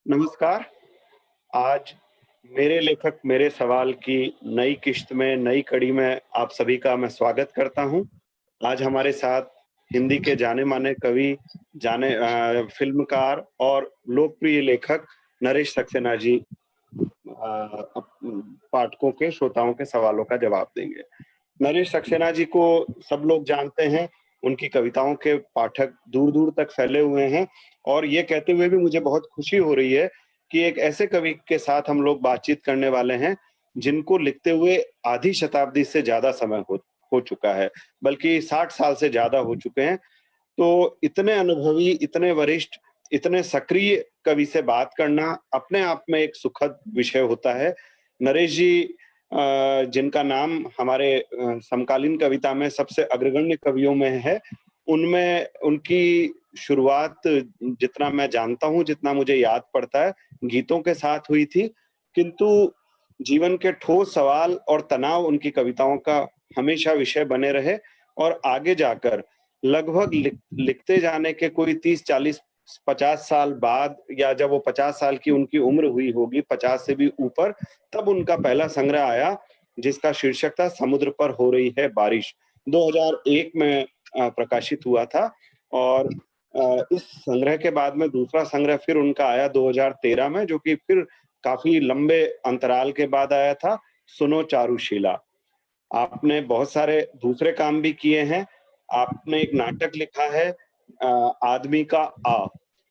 नमस्कार। आज मेरे लेखक मेरे सवाल की नई किश्त में, नई कड़ी में आप सभी का मैं स्वागत करता हूँ। आज हमारे साथ हिंदी के जाने-माने कवि, फ़िल्मकार और लोकप्रिय लेखक नरेश सक्सेना जी पाठकों के, श्रोताओं के सवालों का जवाब देंगे। नरेश सक्सेना जी को सब लोग जानते हैं, उनकी कविताओं के पाठक दूर-दूर तक फैले हुए हैं और ये कहते हुए भी मुझे बहुत खुशी हो रही है कि एक ऐसे कवि के साथ हम लोग बातचीत करने वाले हैं, जिनको लिखते हुए आधी शताब्दी से ज़्यादा समय हो चुका है, बल्कि 60 साल से ज़्यादा हो चुके हैं। तो इतने अनुभवी, इतने वरिष्ठ, इतने सक्रिय कवि से बात करना अपने आप में एक सुखद विषय होता है। नरेश जी जिनका नाम हमारे समकालीन कविता में सबसे अग्रगण्य कवियों में है, उनमें उनकी शुरुआत जितना मैं जानता हूँ, जितना मुझे याद पड़ता है, गीतों के साथ हुई थी, किंतु जीवन के ठोस सवाल और तनाव उनकी कविताओं का हमेशा विषय बने रहे और आगे जाकर लगभग लिखते जाने के कोई 30, 40, 50 साल बाद या जब वो 50 साल की उनकी उम्र हुई होगी, 50 से भी ऊपर, तब उनका पहला संग्रह आया, जिसका शीर्षक था समुद्र पर हो रही है बारिश। 2001 में प्रकाशित हुआ था और इस संग्रह के बाद में दूसरा संग्रह फिर उनका आया 2013 में, जो कि फिर काफ़ी लंबे अंतराल के बाद आया था, सुनो चारुशीला। आपने बहुत सारे दूसरे काम भी किए हैं। आपने एक नाटक लिखा है आदमी का आ।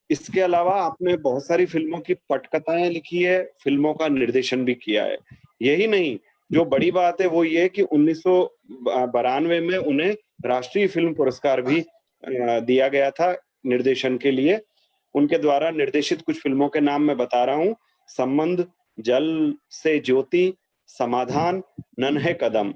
इसके अलावा आपने बहुत सारी फ़िल्मों की पटकथाएँ लिखी है, फ़िल्मों का निर्देशन भी किया है। यही नहीं, जो बड़ी बात है वो ये है कि 1992 में उन्हें राष्ट्रीय फ़िल्म पुरस्कार भी दिया गया था निर्देशन के लिए। उनके द्वारा निर्देशित कुछ फ़िल्मों के नाम मैं बता रहा हूँ, संबंध, जल से ज्योति, समाधान, नन्हे कदम।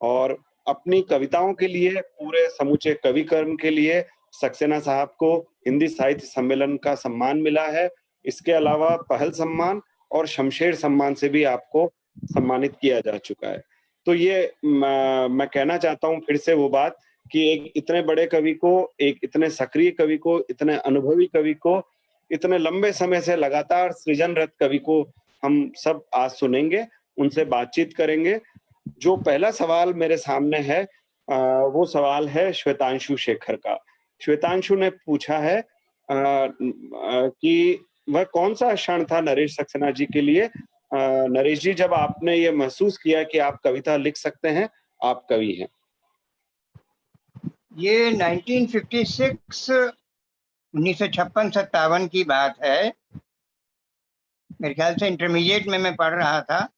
और अपनी कविताओं के लिए पूरे समूचे कवि कर्म के लिए सक्सेना साहब को हिंदी साहित्य सम्मेलन का सम्मान मिला है। इसके अलावा पहल सम्मान और शमशेर सम्मान से भी आपको सम्मानित किया जा चुका है। तो ये मैं कहना चाहता हूँ फिर से वो बात कि एक इतने बड़े कवि को, एक इतने सक्रिय कवि को, इतने अनुभवी कवि को, इतने लंबे समय से लगातार सृजनरत कवि को हम सब आज सुनेंगे, उनसे बातचीत करेंगे। जो पहला सवाल मेरे सामने है वो सवाल है श्वेतांशु शेखर का। श्वेतांशु ने पूछा है कि वह कौन-सा क्षण था नरेश सक्सेना जी के लिए नरेश जी जब आपने ये महसूस किया कि आप कविता लिख सकते हैं, आप कवि हैं? ये 1956 1956-57 की बात है। मेरे ख्याल से इंटरमीडिएट में मैं पढ़ रहा था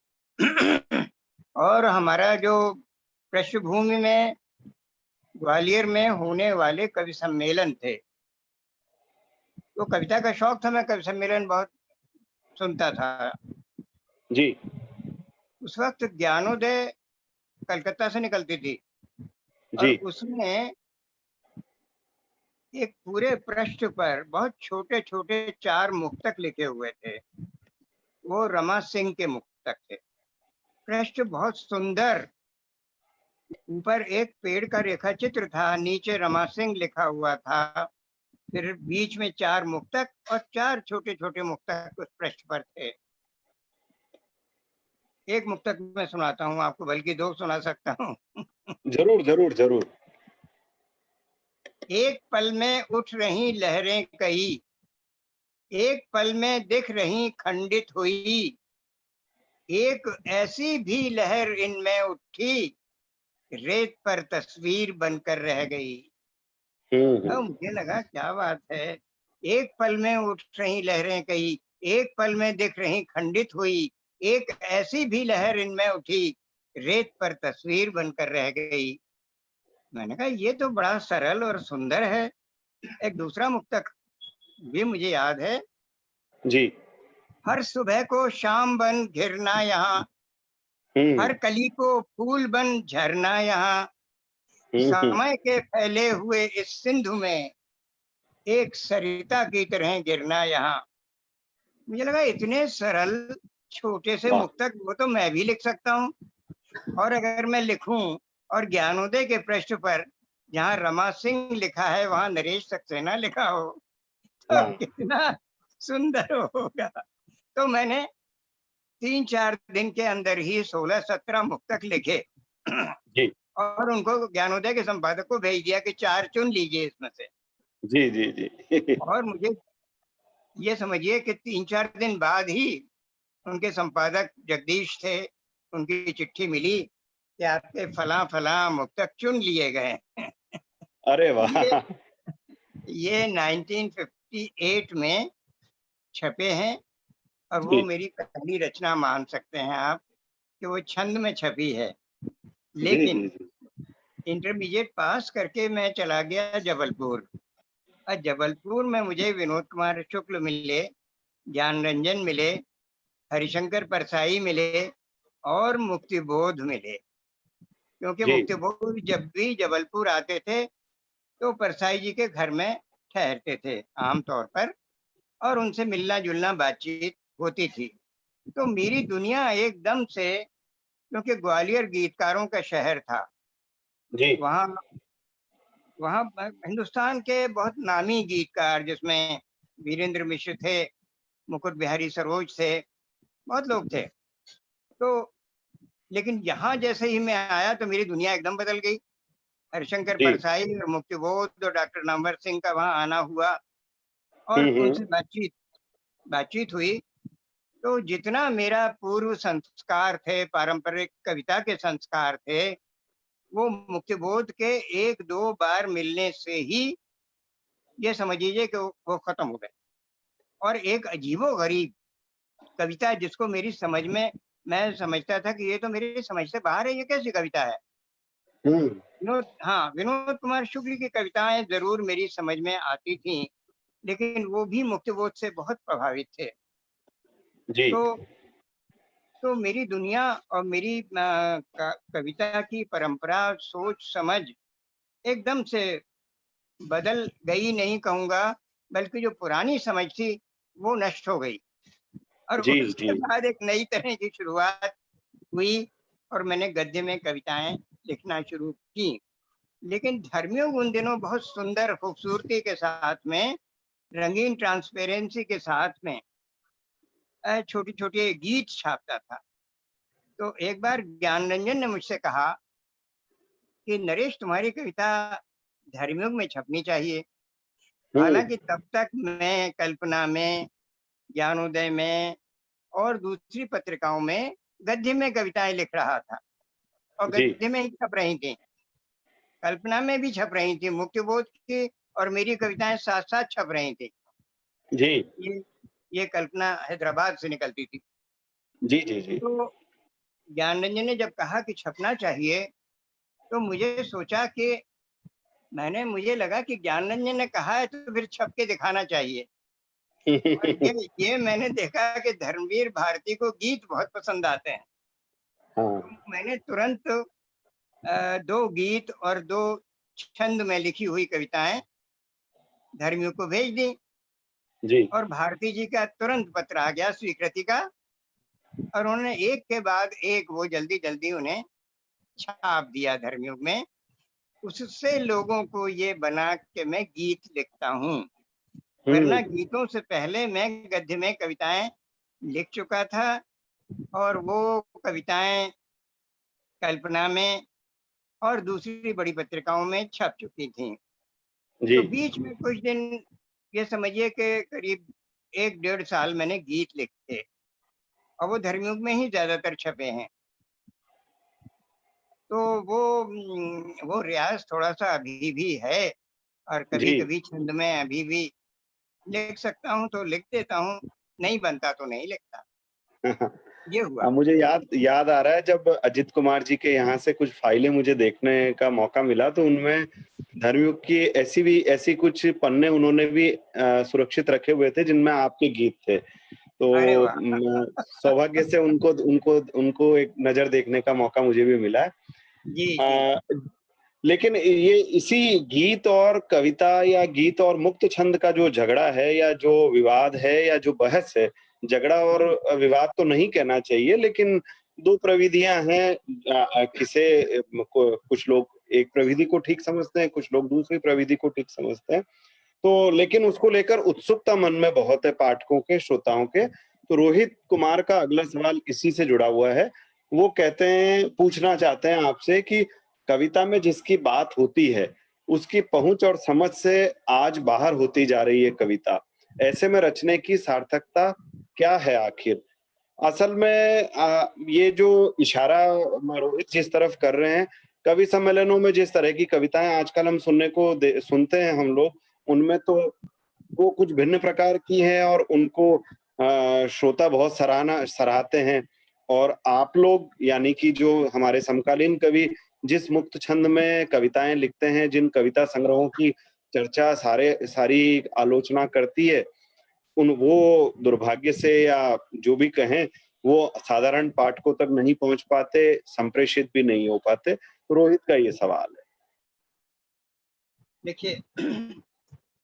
और हमारा जो पृष्ठभूमि में ग्वालियर में होने वाले कवि सम्मेलन थे, तो कविता का शौक था, मैं कवि सम्मेलन बहुत सुनता था। जी। उस वक्त ज्ञानोदय कलकत्ता से निकलती थी और जी। उसमें एक पूरे पृष्ठ पर बहुत छोटे-छोटे 4 मुक्तक लिखे हुए थे। वो रमा सिंह के मुक्तक थे। पृष्ठ बहुत सुंदर, ऊपर एक पेड़ का रेखाचित्र था, नीचे रमा सिंह लिखा हुआ था, फिर बीच में 4 मुक्तक और 4 छोटे-छोटे मुक्तक उस पृष्ठ पर थे। एक मुक्तक मैं सुनाता हूँ आपको, बल्कि 2 सुना सकता हूँ। ज़रूर, ज़रूर, ज़रूर। एक पल में उठ रही लहरें कई, एक पल में दिख रही खंडित हुई, एक ऐसी भी लहर इनमें उठी, रेत पर तस्वीर बनकर रह गई। मुझे लगा क्या बात है, एक पल में उठ रही लहरें कई, एक पल में दिख रही खंडित हुई, एक ऐसी भी लहर इनमें उठी, रेत पर तस्वीर बनकर रह गई। मैंने कहा ये तो बड़ा सरल और सुंदर है। एक दूसरा मुक्तक भी मुझे याद है। जी। हर सुबह को शाम बन घिरना यहाँ, हर कली को फूल बन झरना यहाँ, समय के फैले हुए इस सिंधु में एक सरिता की तरह गिरना यहाँ। मुझे लगा इतने सरल छोटे से मुक्तक वो तो मैं भी लिख सकता हूँ, और अगर मैं लिखूं और ज्ञानोदय के पृष्ठ पर जहाँ रमा सिंह लिखा है वहां नरेश सक्सेना लिखा हो, तो कितना सुंदर होगा। तो मैंने 3-4 दिन के अंदर ही 16-17 मुक्तक लिखे जी, और उनको ज्ञानोदय के संपादक को भेज दिया कि 4 चुन लीजिए इसमें से। जी, जी, जी। और मुझे ये समझिए कि 3-4 दिन बाद ही उनके संपादक जगदीश थे, उनकी चिट्ठी मिली कि आपके फलां-फलां मुक्तक चुन लिए गए हैं। अरे वाह! ये ये 1958 में छपे हैं और वो जी, मेरी पहली रचना मान सकते हैं आप कि वो छंद में छपी है। जी, लेकिन जी, जी। इंटरमीडिएट पास करके मैं चला गया जबलपुर और जबलपुर में मुझे विनोद कुमार शुक्ल मिले, ज्ञान रंजन मिले, हरिशंकर परसाई मिले और मुक्तिबोध मिले। क्योंकि जी, मुक्तिबोध जब भी जबलपुर आते थे तो परसाई जी के घर में ठहरते थे आम तौर पर और उनसे मिलना-जुलना बातचीत होती थी। तो मेरी दुनिया एकदम से, क्योंकि ग्वालियर गीतकारों का शहर था। जी, वहाँ वहाँ हिंदुस्तान के बहुत नामी गीतकार जिसमें वीरेंद्र मिश्र थे, मुकुट बिहारी सरोज थे, बहुत लोग थे। तो लेकिन यहाँ जैसे ही मैं आया तो मेरी दुनिया एकदम बदल गई। हरिशंकर जी। परसाई और मुक्तिबोध और डॉक्टर नामवर सिंह का वहाँ आना हुआ और हुँ, हुँ। उनसे बातचीत बातचीत हुई। तो जितना मेरा पूर्व संस्कार थे, पारंपरिक कविता के संस्कार थे, वो मुक्तिबोध के 1-2 बार मिलने से ही ये समझ लीजिए कि वो खत्म हो गए। और एक अजीबो-गरीब कविता जिसको मेरी समझ में, मैं समझता था कि ये तो मेरी समझ से बाहर है, ये कैसी कविता है? हुँ। विनोद कुमार शुक्ल की कविताएँ ज़रूर मेरी समझ में आती थीं, लेकिन वो भी मुक्तिबोध से बहुत प्रभावित थे। जी, तो मेरी दुनिया और मेरी कविता की परंपरा, सोच, समझ एकदम से बदल गई नहीं कहूँगा, बल्कि जो पुरानी समझ थी, वो नष्ट हो गई और जी, उसके जी। बाद एक नई तरह की शुरुआत हुई और मैंने गद्य में कविताएँ लिखना शुरू की। लेकिन धर्मयोग उन दिनों बहुत सुंदर खूबसूरती के साथ में, रंगीन ट्रांसपेरेंसी के साथ में छोटे-छोटे गीत छापता था। तो एक बार ज्ञान रंजन ने मुझसे कहा कि नरेश, तुम्हारी कविता धर्मयुग में छपनी चाहिए। हुँ। हालाँकि तब तक मैं कल्पना में, ज्ञानोदय में और दूसरी पत्रिकाओं में गद्य में कविताएँ लिख रहा था और जी, गद्य में ही छप रही थीं। कल्पना में भी छप रही थी, मुक्तिबोध की और मेरी कविताएँ साथ-साथ छप रही थी। जी। ये कल्पना हैदराबाद से निकलती थी। जी, जी, जी। तो ज्ञान रंजन ने जब कहा कि छपना चाहिए, तो मुझे लगा कि ज्ञान रंजन ने कहा है तो फिर छप के दिखाना चाहिए। और ये मैंने देखा कि धर्मवीर भारती को गीत बहुत पसंद आते हैं। हाँ, तो मैंने तुरंत 2 गीत और 2 छंद में लिखी हुई कविताएँ धर्मियों को भेज दी जी, और भारती जी का तुरंत पत्र आ गया स्वीकृति का और उन्होंने एक के बाद एक वो जल्दी-जल्दी उन्हें छाप दिया धर्मयुग में। उससे लोगों को ये बना कि मैं गीत लिखता हूँ, वरना हुँ। गीतों से पहले मैं गद्य में कविताएँ लिख चुका था और वो कविताएँ कल्पना में और दूसरी बड़ी पत्रिकाओं में छप चुकी थीं। जी, तो बीच में कुछ दिन, ये समझिए कि करीब 1 डेढ़ साल मैंने गीत लिखे और वो धर्मयुग में ही ज़्यादातर छपे हैं। तो वो रियाज़ थोड़ा-सा अभी भी है और जी। कभी-कभी छंद में अभी भी लिख सकता हूँ तो लिख देता हूँ, नहीं बनता तो नहीं लिखता। ये हुआ। मुझे याद याद आ रहा है जब अजित कुमार जी के यहाँ से कुछ फाइलें मुझे देखने का मौका मिला तो उनमें धर्मयुग की ऐसी कुछ पन्ने उन्होंने भी सुरक्षित रखे हुए थे जिनमें आपके गीत थे। अरे तो वाह! सौभाग्य से उनको उनको उनको एक नज़र देखने का मौका मुझे भी मिला है। जी, जी। अ, लेकिन ये इसी गीत और कविता या गीत और मुक्त छंद का जो झगड़ा है या जो विवाद है या जो बहस है, झगड़ा और जी, विवाद तो नहीं कहना चाहिए लेकिन 2 प्रविधियाँ हैं किसे कुछ लोग एक प्रविधि को ठीक समझते हैं, कुछ लोग दूसरी प्रविधि को ठीक समझते हैं। तो लेकिन उसको लेकर उत्सुकता मन में बहुत है पाठकों के, श्रोताओं के। तो रोहित कुमार का अगला सवाल इसी से जुड़ा हुआ है। वो कहते हैं, पूछना चाहते हैं आपसे कि कविता में जिसकी बात होती है, उसकी पहुँच और समझ से आज बाहर होती जा रही है कविता। ऐसे में रचने की सार्थकता क्या है आखिर? असल में ये जो इशारा रोहित जिस तरफ कर रहे हैं, कवि सम्मेलनों में जिस तरह की कविताएँ आजकल हम सुनते हैं हम लोग, उनमें तो वो कुछ भिन्न प्रकार की हैं और उनको श्रोता बहुत सराहते हैं। और आप लोग यानी कि जो हमारे समकालीन कवि जिस मुक्त छंद में कविताएँ लिखते हैं, जिन कविता संग्रहों की चर्चा सारी आलोचना करती है, वो दुर्भाग्य से या जो भी कहें, वो साधारण पाठकों तक नहीं पहुँच पाते, संप्रेषित भी नहीं हो पाते। तो रोहित का ये सवाल है। देखिए,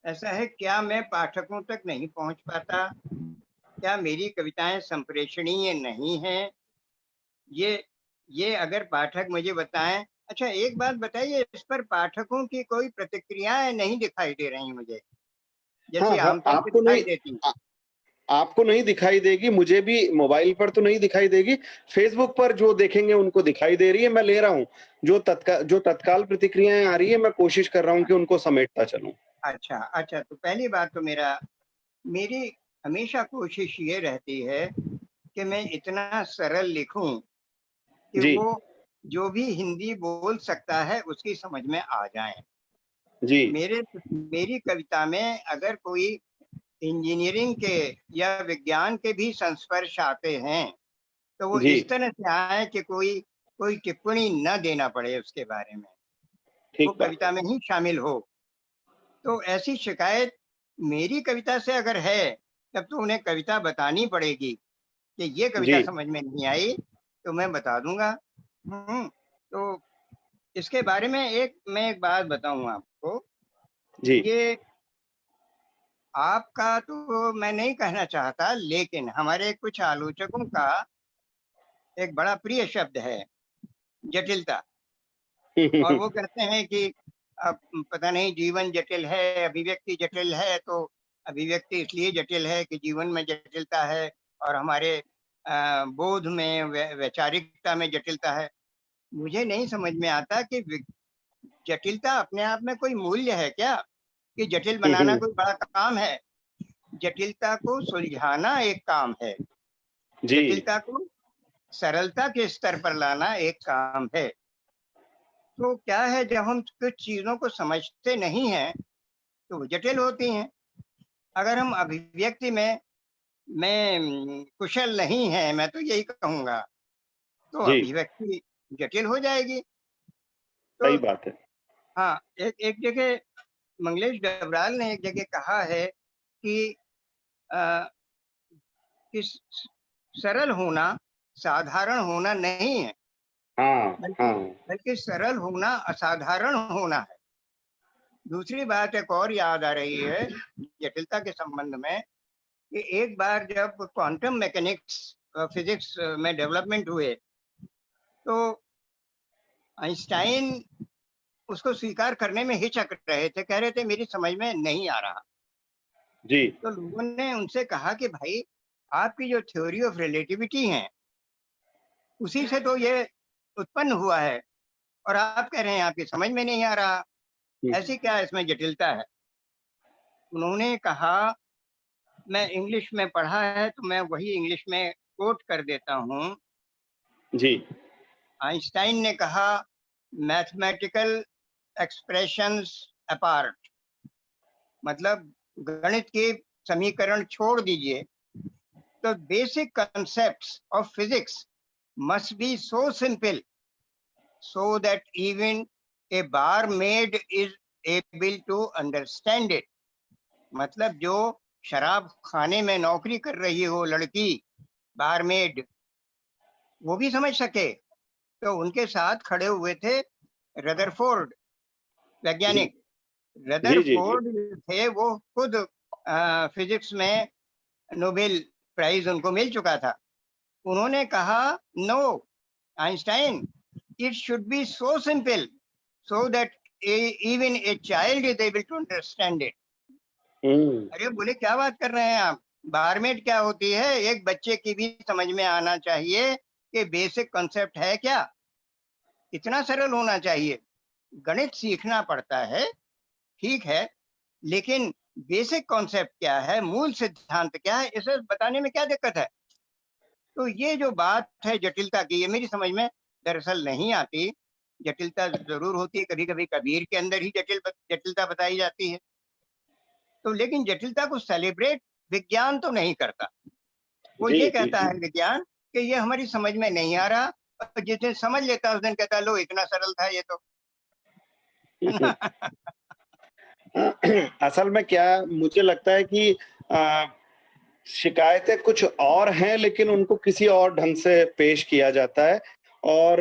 ऐसा है, क्या मैं पाठकों तक नहीं पहुंच पाता? क्या मेरी कविताएं संप्रेषणीय नहीं हैं? ये अगर पाठक मुझे बताएं। अच्छा, एक बात बताइए, इस पर पाठकों की कोई प्रतिक्रियाएं नहीं दिखाई दे रही मुझे, हाँ, जैसे हाँ, आमतौर पर दिखाई देती। आपको नहीं दिखाई देगी, मुझे भी मोबाइल पर तो नहीं दिखाई देगी। फ़ेसबुक पर जो देखेंगे उनको दिखाई दे रही है, मैं ले रहा हूँ। जो तत्काल प्रतिक्रियाएँ आ रही है, मैं कोशिश कर रहा हूँ कि उनको समेटता चलूँ। अच्छा, अच्छा, तो पहली बात तो मेरी हमेशा कोशिश ये रहती है कि मैं इतना सरल लिखूं कि जी, वो जो भी हिंदी बोल सकता है उसकी समझ में आ जाए। जी, मेरी कविता में अगर कोई इंजीनियरिंग के या विज्ञान के भी संस्पर्श आते हैं, तो वो जी, इस तरह से आए कि कोई कोई टिप्पणी न देना पड़े उसके बारे में, वो ठीक बात है। कविता में ही शामिल हो। तो ऐसी शिकायत मेरी कविता से अगर है, तब तो उन्हें कविता बतानी पड़ेगी कि ये कविता जी, समझ में नहीं आई, तो मैं बता दूंगा। तो इसके बारे में मैं एक बात बताऊं आपको। जी, ये आपका तो मैं नहीं कहना चाहता, लेकिन हमारे कुछ आलोचकों का एक बड़ा प्रिय शब्द है, जटिलता। और वो कहते हैं कि अब पता नहीं, जीवन जटिल है, अभिव्यक्ति जटिल है, तो अभिव्यक्ति इसलिए जटिल है कि जीवन में जटिलता है, और हमारे बोध में, वैचारिकता में जटिलता है। मुझे नहीं समझ में आता कि जटिलता अपने आप में कोई मूल्य है क्या, कि जटिल बनाना कोई बड़ा काम है? जटिलता को सुलझाना एक काम है, जी, जटिलता को सरलता के स्तर पर लाना एक काम है। तो क्या है, जब हम कुछ चीजों को समझते नहीं हैं तो वो जटिल होती हैं। अगर हम अभिव्यक्ति में कुशल नहीं है, मैं तो यही कहूंगा, तो जी, अभिव्यक्ति जटिल हो जाएगी। तो सही बात है। हाँ, एक एक जगह मंगलेश डबराल ने एक जगह कहा है कि अ, कि सरल होना साधारण होना नहीं है, हाँ, बल्कि हाँ, बल्कि सरल होना असाधारण होना है। दूसरी बात एक और याद आ रही है जटिलता के संबंध में, कि एक बार जब क्वांटम मैकेनिक्स फिजिक्स में डेवलपमेंट हुए, तो आइंस्टाइन उसको स्वीकार करने में हिचक रहे थे, कह रहे थे मेरी समझ में नहीं आ रहा। जी, तो लोगों ने उनसे कहा कि भाई, आपकी जो थ्योरी ऑफ रिलेटिविटी है, उसी से तो ये उत्पन्न हुआ है, और आप कह रहे हैं आपकी समझ में नहीं आ रहा, हुँ, ऐसी क्या इसमें जटिलता है? उन्होंने कहा, मैं इंग्लिश में पढ़ा है तो मैं वही इंग्लिश में कोट कर देता हूँ। जी, आइंस्टाइन ने कहा, मैथमेटिकल एक्सप्रेशंस अपार्ट, मतलब गणित के समीकरण छोड़ दीजिए, तो basic concepts of physics must be so simple so that even a barmaid is able to understand it। मतलब जो शराब खाने में नौकरी कर रही हो लड़की, बारमेड, वो भी समझ सके। तो उनके साथ खड़े हुए थे रदरफोर्ड, जी, वैज्ञानिक। जी, जी, जी, रदरफोर्ड थे, वो खुद फिजिक्स में नोबेल प्राइज उनको मिल चुका था। उन्होंने कहा, no Einstein, it should be so simple so that even a child is able to understand it। अरे बोले क्या बात कर रहे हैं आप, बारमेट क्या होती है, एक बच्चे की भी समझ में आना चाहिए कि बेसिक कॉन्सेप्ट है क्या, इतना सरल होना चाहिए। गणित सीखना पड़ता है, ठीक है, लेकिन बेसिक कॉन्सेप्ट क्या है, मूल सिद्धांत क्या है, इसे बताने में क्या दिक्कत है। तो ये जो बात है जटिलता की, ये मेरी समझ में दरअसल नहीं आती। जटिलता जरूर होती है, कभी कभी कबीर के अंदर ही जटिलता बताई जाती है। तो लेकिन जटिलता को सेलिब्रेट विज्ञान तो नहीं करता। वो जी ये जी कहता जी। है विज्ञान कि ये हमारी समझ में नहीं आ रहा, और जिस दिन समझ लेता है उस दिन कहता है लो इतना सरल था ये तो, है ना। असल में क्या मुझे लगता है कि अ, शिकायतें कुछ और हैं, लेकिन उनको किसी और ढंग से पेश किया जाता है। और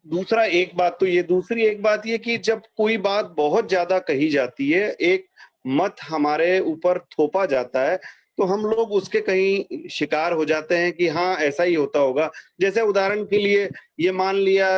दूसरा एक बात तो ये, दूसरी एक बात ये कि जब कोई बात बहुत ज़्यादा कही जाती है, एक मत हमारे ऊपर थोपा जाता है, तो हम लोग उसके कहीं शिकार हो जाते हैं कि हाँ, ऐसा ही होता होगा। जैसे उदाहरण के लिए ये मान लिया,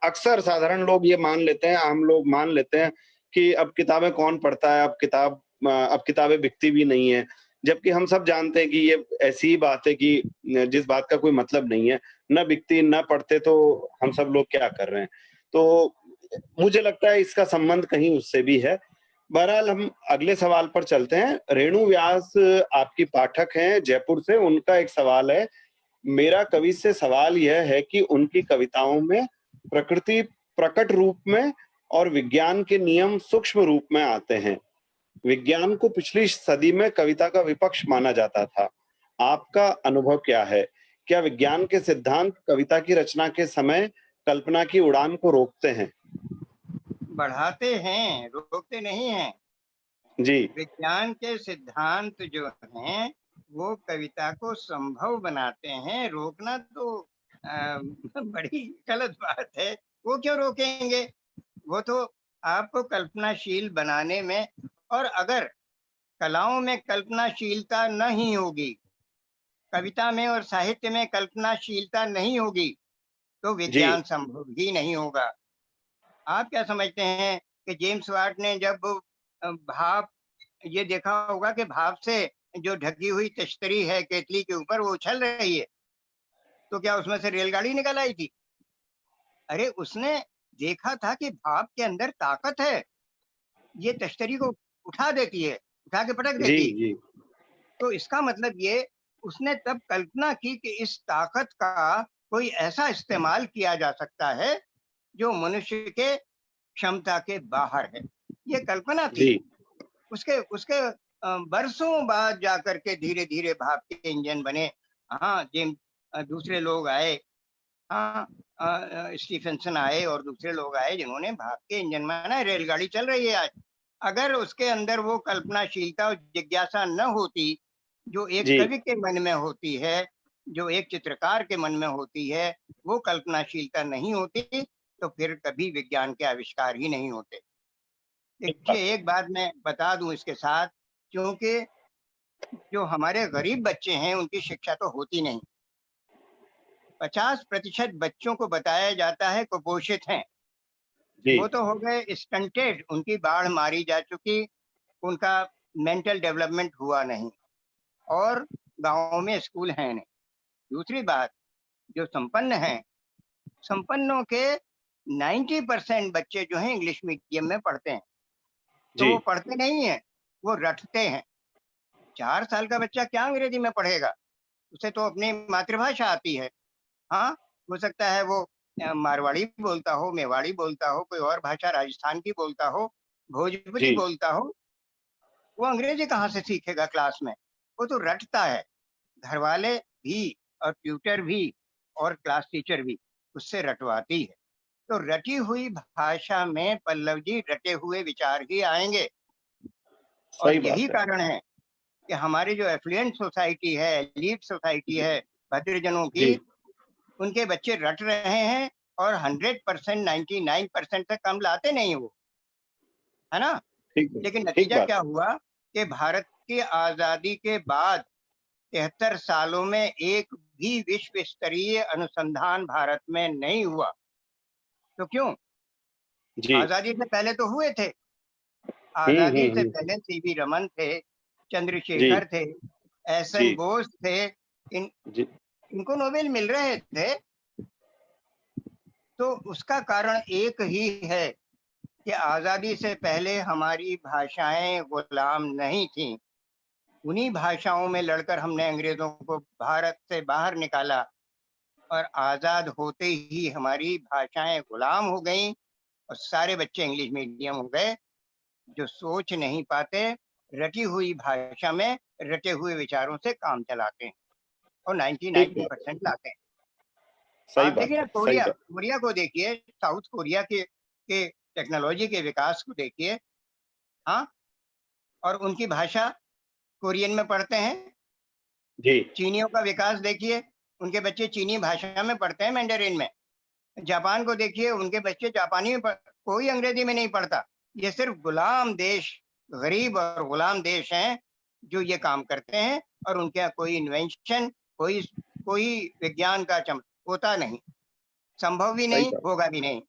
अक्सर साधारण लोग ये मान लेते हैं, आम लोग मान लेते हैं कि अब किताबें कौन पढ़ता है, अब किताबें बिकती भी नहीं है। जबकि हम सब जानते हैं कि ये ऐसी ही बात है कि जिस बात का कोई मतलब नहीं है, ना बिकती, ना पढ़ते, तो हम सब लोग क्या कर रहे हैं? तो मुझे लगता है इसका संबंध कहीं उससे भी है। बहरहाल हम अगले सवाल पर चलते हैं। रेणु व्यास आपकी पाठक हैं जयपुर से, उनका एक सवाल है। मेरा कवि से सवाल यह है कि उनकी कविताओं में प्रकृति प्रकट रूप में और विज्ञान के नियम सूक्ष्म रूप में आते हैं। विज्ञान को पिछली सदी में कविता का विपक्ष माना जाता था। आपका अनुभव क्या है? क्या विज्ञान के सिद्धांत कविता की रचना के समय कल्पना की उड़ान को रोकते हैं? बढ़ाते हैं, रोकते नहीं हैं। जी, विज्ञान के सिद्धांत जो हैं वो कविता को संभव बनाते हैं, रोकना तो बड़ी गलत बात है। वो क्यों रोकेंगे, वो तो आपको कल्पनाशील बनाने में, और अगर कलाओं में कल्पनाशीलता नहीं होगी, कविता में और साहित्य में कल्पनाशीलता नहीं होगी, तो जी, विज्ञान संभव ही नहीं होगा। आप क्या समझते हैं कि जेम्स वाट ने जब भाप, ये देखा होगा कि भाप से जो ढकी हुई तश्तरी है केतली के ऊपर वो उछल रही है, तो क्या उसमें से रेलगाड़ी निकल आई थी? अरे उसने देखा था कि भाप के अंदर ताकत है, ये तश्तरी को उठा देती है, उठा के पटक जी, देती है। जी, तो इसका मतलब ये, उसने तब कल्पना की कि इस ताकत का कोई ऐसा इस्तेमाल किया जा सकता है जो मनुष्य के क्षमता के बाहर है। ये कल्पना थी। जी, उसके उसके बरसों बाद जाकर के धीरे धीरे भाप के इंजन बने। हाँ, जिन दूसरे लोग आए, हाँ, स्टीफेंसन आए और दूसरे लोग आए जिन्होंने भाप के इंजन बनाए, रेलगाड़ी चल रही है आज। अगर उसके अंदर वो कल्पनाशीलता और जिज्ञासा न होती जो एक जी। कवि के मन में होती है, जो एक चित्रकार के मन में होती है, वो कल्पनाशीलता नहीं होती, तो फिर कभी विज्ञान के आविष्कार ही नहीं होते। ठीक बात देखिए है। एक बात मैं बता दूं इसके साथ, क्योंकि जो हमारे गरीब बच्चे हैं उनकी शिक्षा तो होती नहीं। 50% बच्चों को बताया जाता है कुपोषित हैं। जी, वो तो हो गए स्टंटेड, उनकी बाढ़ मारी जा चुकी, उनका मेंटल डेवलपमेंट हुआ नहीं, और गांव में स्कूल है नहीं। दूसरी बात, जो संपन्न हैं, संपन्नों के 90% बच्चे जो हैं इंग्लिश मीडियम में पढ़ते हैं। तो जी, वो पढ़ते नहीं हैं, वो रटते हैं। 4 साल का बच्चा क्या अंग्रेजी में पढ़ेगा, उसे तो अपनी मातृभाषा आती है। हाँ, हो सकता है वो मारवाड़ी बोलता हो, मेवाड़ी बोलता हो, कोई और भाषा राजस्थान की बोलता हो, भोजपुरी जी, बोलता हो, वो अंग्रेजी कहाँ से सीखेगा क्लास में। वो तो रटता है। घर वाले भी और ट्यूटर भी और क्लास टीचर भी उससे रटवाती है। तो रटी हुई भाषा में पल्लव जी रटे हुए विचार ही आएंगे। और सही यही बात है। कारण है कि हमारी जो एफ्लुएंट सोसाइटी है, एलीट सोसाइटी है, भद्रजनों की, जी, उनके बच्चे रट रहे हैं, और 100%, 99% से कम लाते नहीं वो, है ना। ठीक है, लेकिन ठीक नतीजा बात क्या है। हुआ कि भारत की आजादी के बाद 73 सालों में एक भी विश्व स्तरीय अनुसंधान भारत में नहीं हुआ। तो क्यों? जी, आजादी से पहले तो हुए थे। आजादी से हम्म। पहले सीवी रमन थे, जी चंद्रशेखर थे, एहसन जी बोस थे, इन जी। इनको नोबेल मिल रहे थे। तो उसका कारण एक ही है कि आजादी से पहले हमारी भाषाएं गुलाम नहीं थीं। उन्हीं भाषाओं में लड़कर हमने अंग्रेजों को भारत से बाहर निकाला, और आजाद होते ही हमारी भाषाएं गुलाम हो गईं और सारे बच्चे इंग्लिश मीडियम हो गए, जो सोच नहीं पाते, रटी हुई भाषा में रटे हुए विचारों से काम चलाते हैं और ठीक 90% बात है। लाते हैं। सही आप बात देखिए ना, है, सही कोरिया बात। कोरिया को देखिए, साउथ कोरिया के टेक्नोलॉजी के विकास को देखिए। हाँ, और उनकी भाषा कोरियन में पढ़ते हैं। जी चीनियों का विकास देखिए, उनके बच्चे चीनी भाषा में पढ़ते हैं, मैंडरिन में। जापान को देखिए, उनके बच्चे जापानी में कोई अंग्रेजी में नहीं पढ़ता। ये सिर्फ गुलाम देश, गरीब और गुलाम देश हैं जो ये काम करते हैं, और उनके यहाँ कोई इन्वेंशन, कोई कोई विज्ञान का चम होता नहीं, संभव भी सही नहीं, बात। होगा भी नहीं।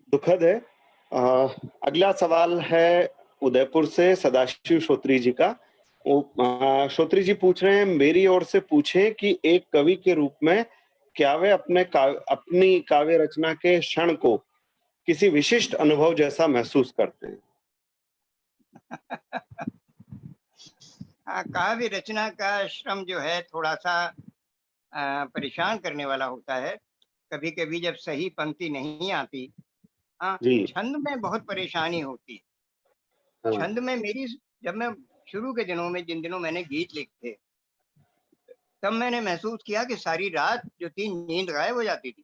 दुखद है। अ, अगला सवाल है उदयपुर से सदाशिव श्रोत्री जी का। श्रोत्री जी पूछ रहे हैं, मेरी ओर से पूछें कि एक कवि के रूप में क्या वे अपनी काव्य रचना के क्षण को किसी विशिष्ट अनुभव जैसा महसूस करते हैं? हाँ, काव्य रचना का श्रम जो है थोड़ा सा परेशान करने वाला होता है। कभी कभी जब सही पंक्ति नहीं आती, हाँ, जी छंद में बहुत परेशानी होती है। हाँ। छंद में मेरी, जब मैं शुरू के दिनों में, जिन दिनों मैंने गीत लिखे, तब मैंने महसूस किया कि सारी रात जो थी नींद गायब हो जाती थी।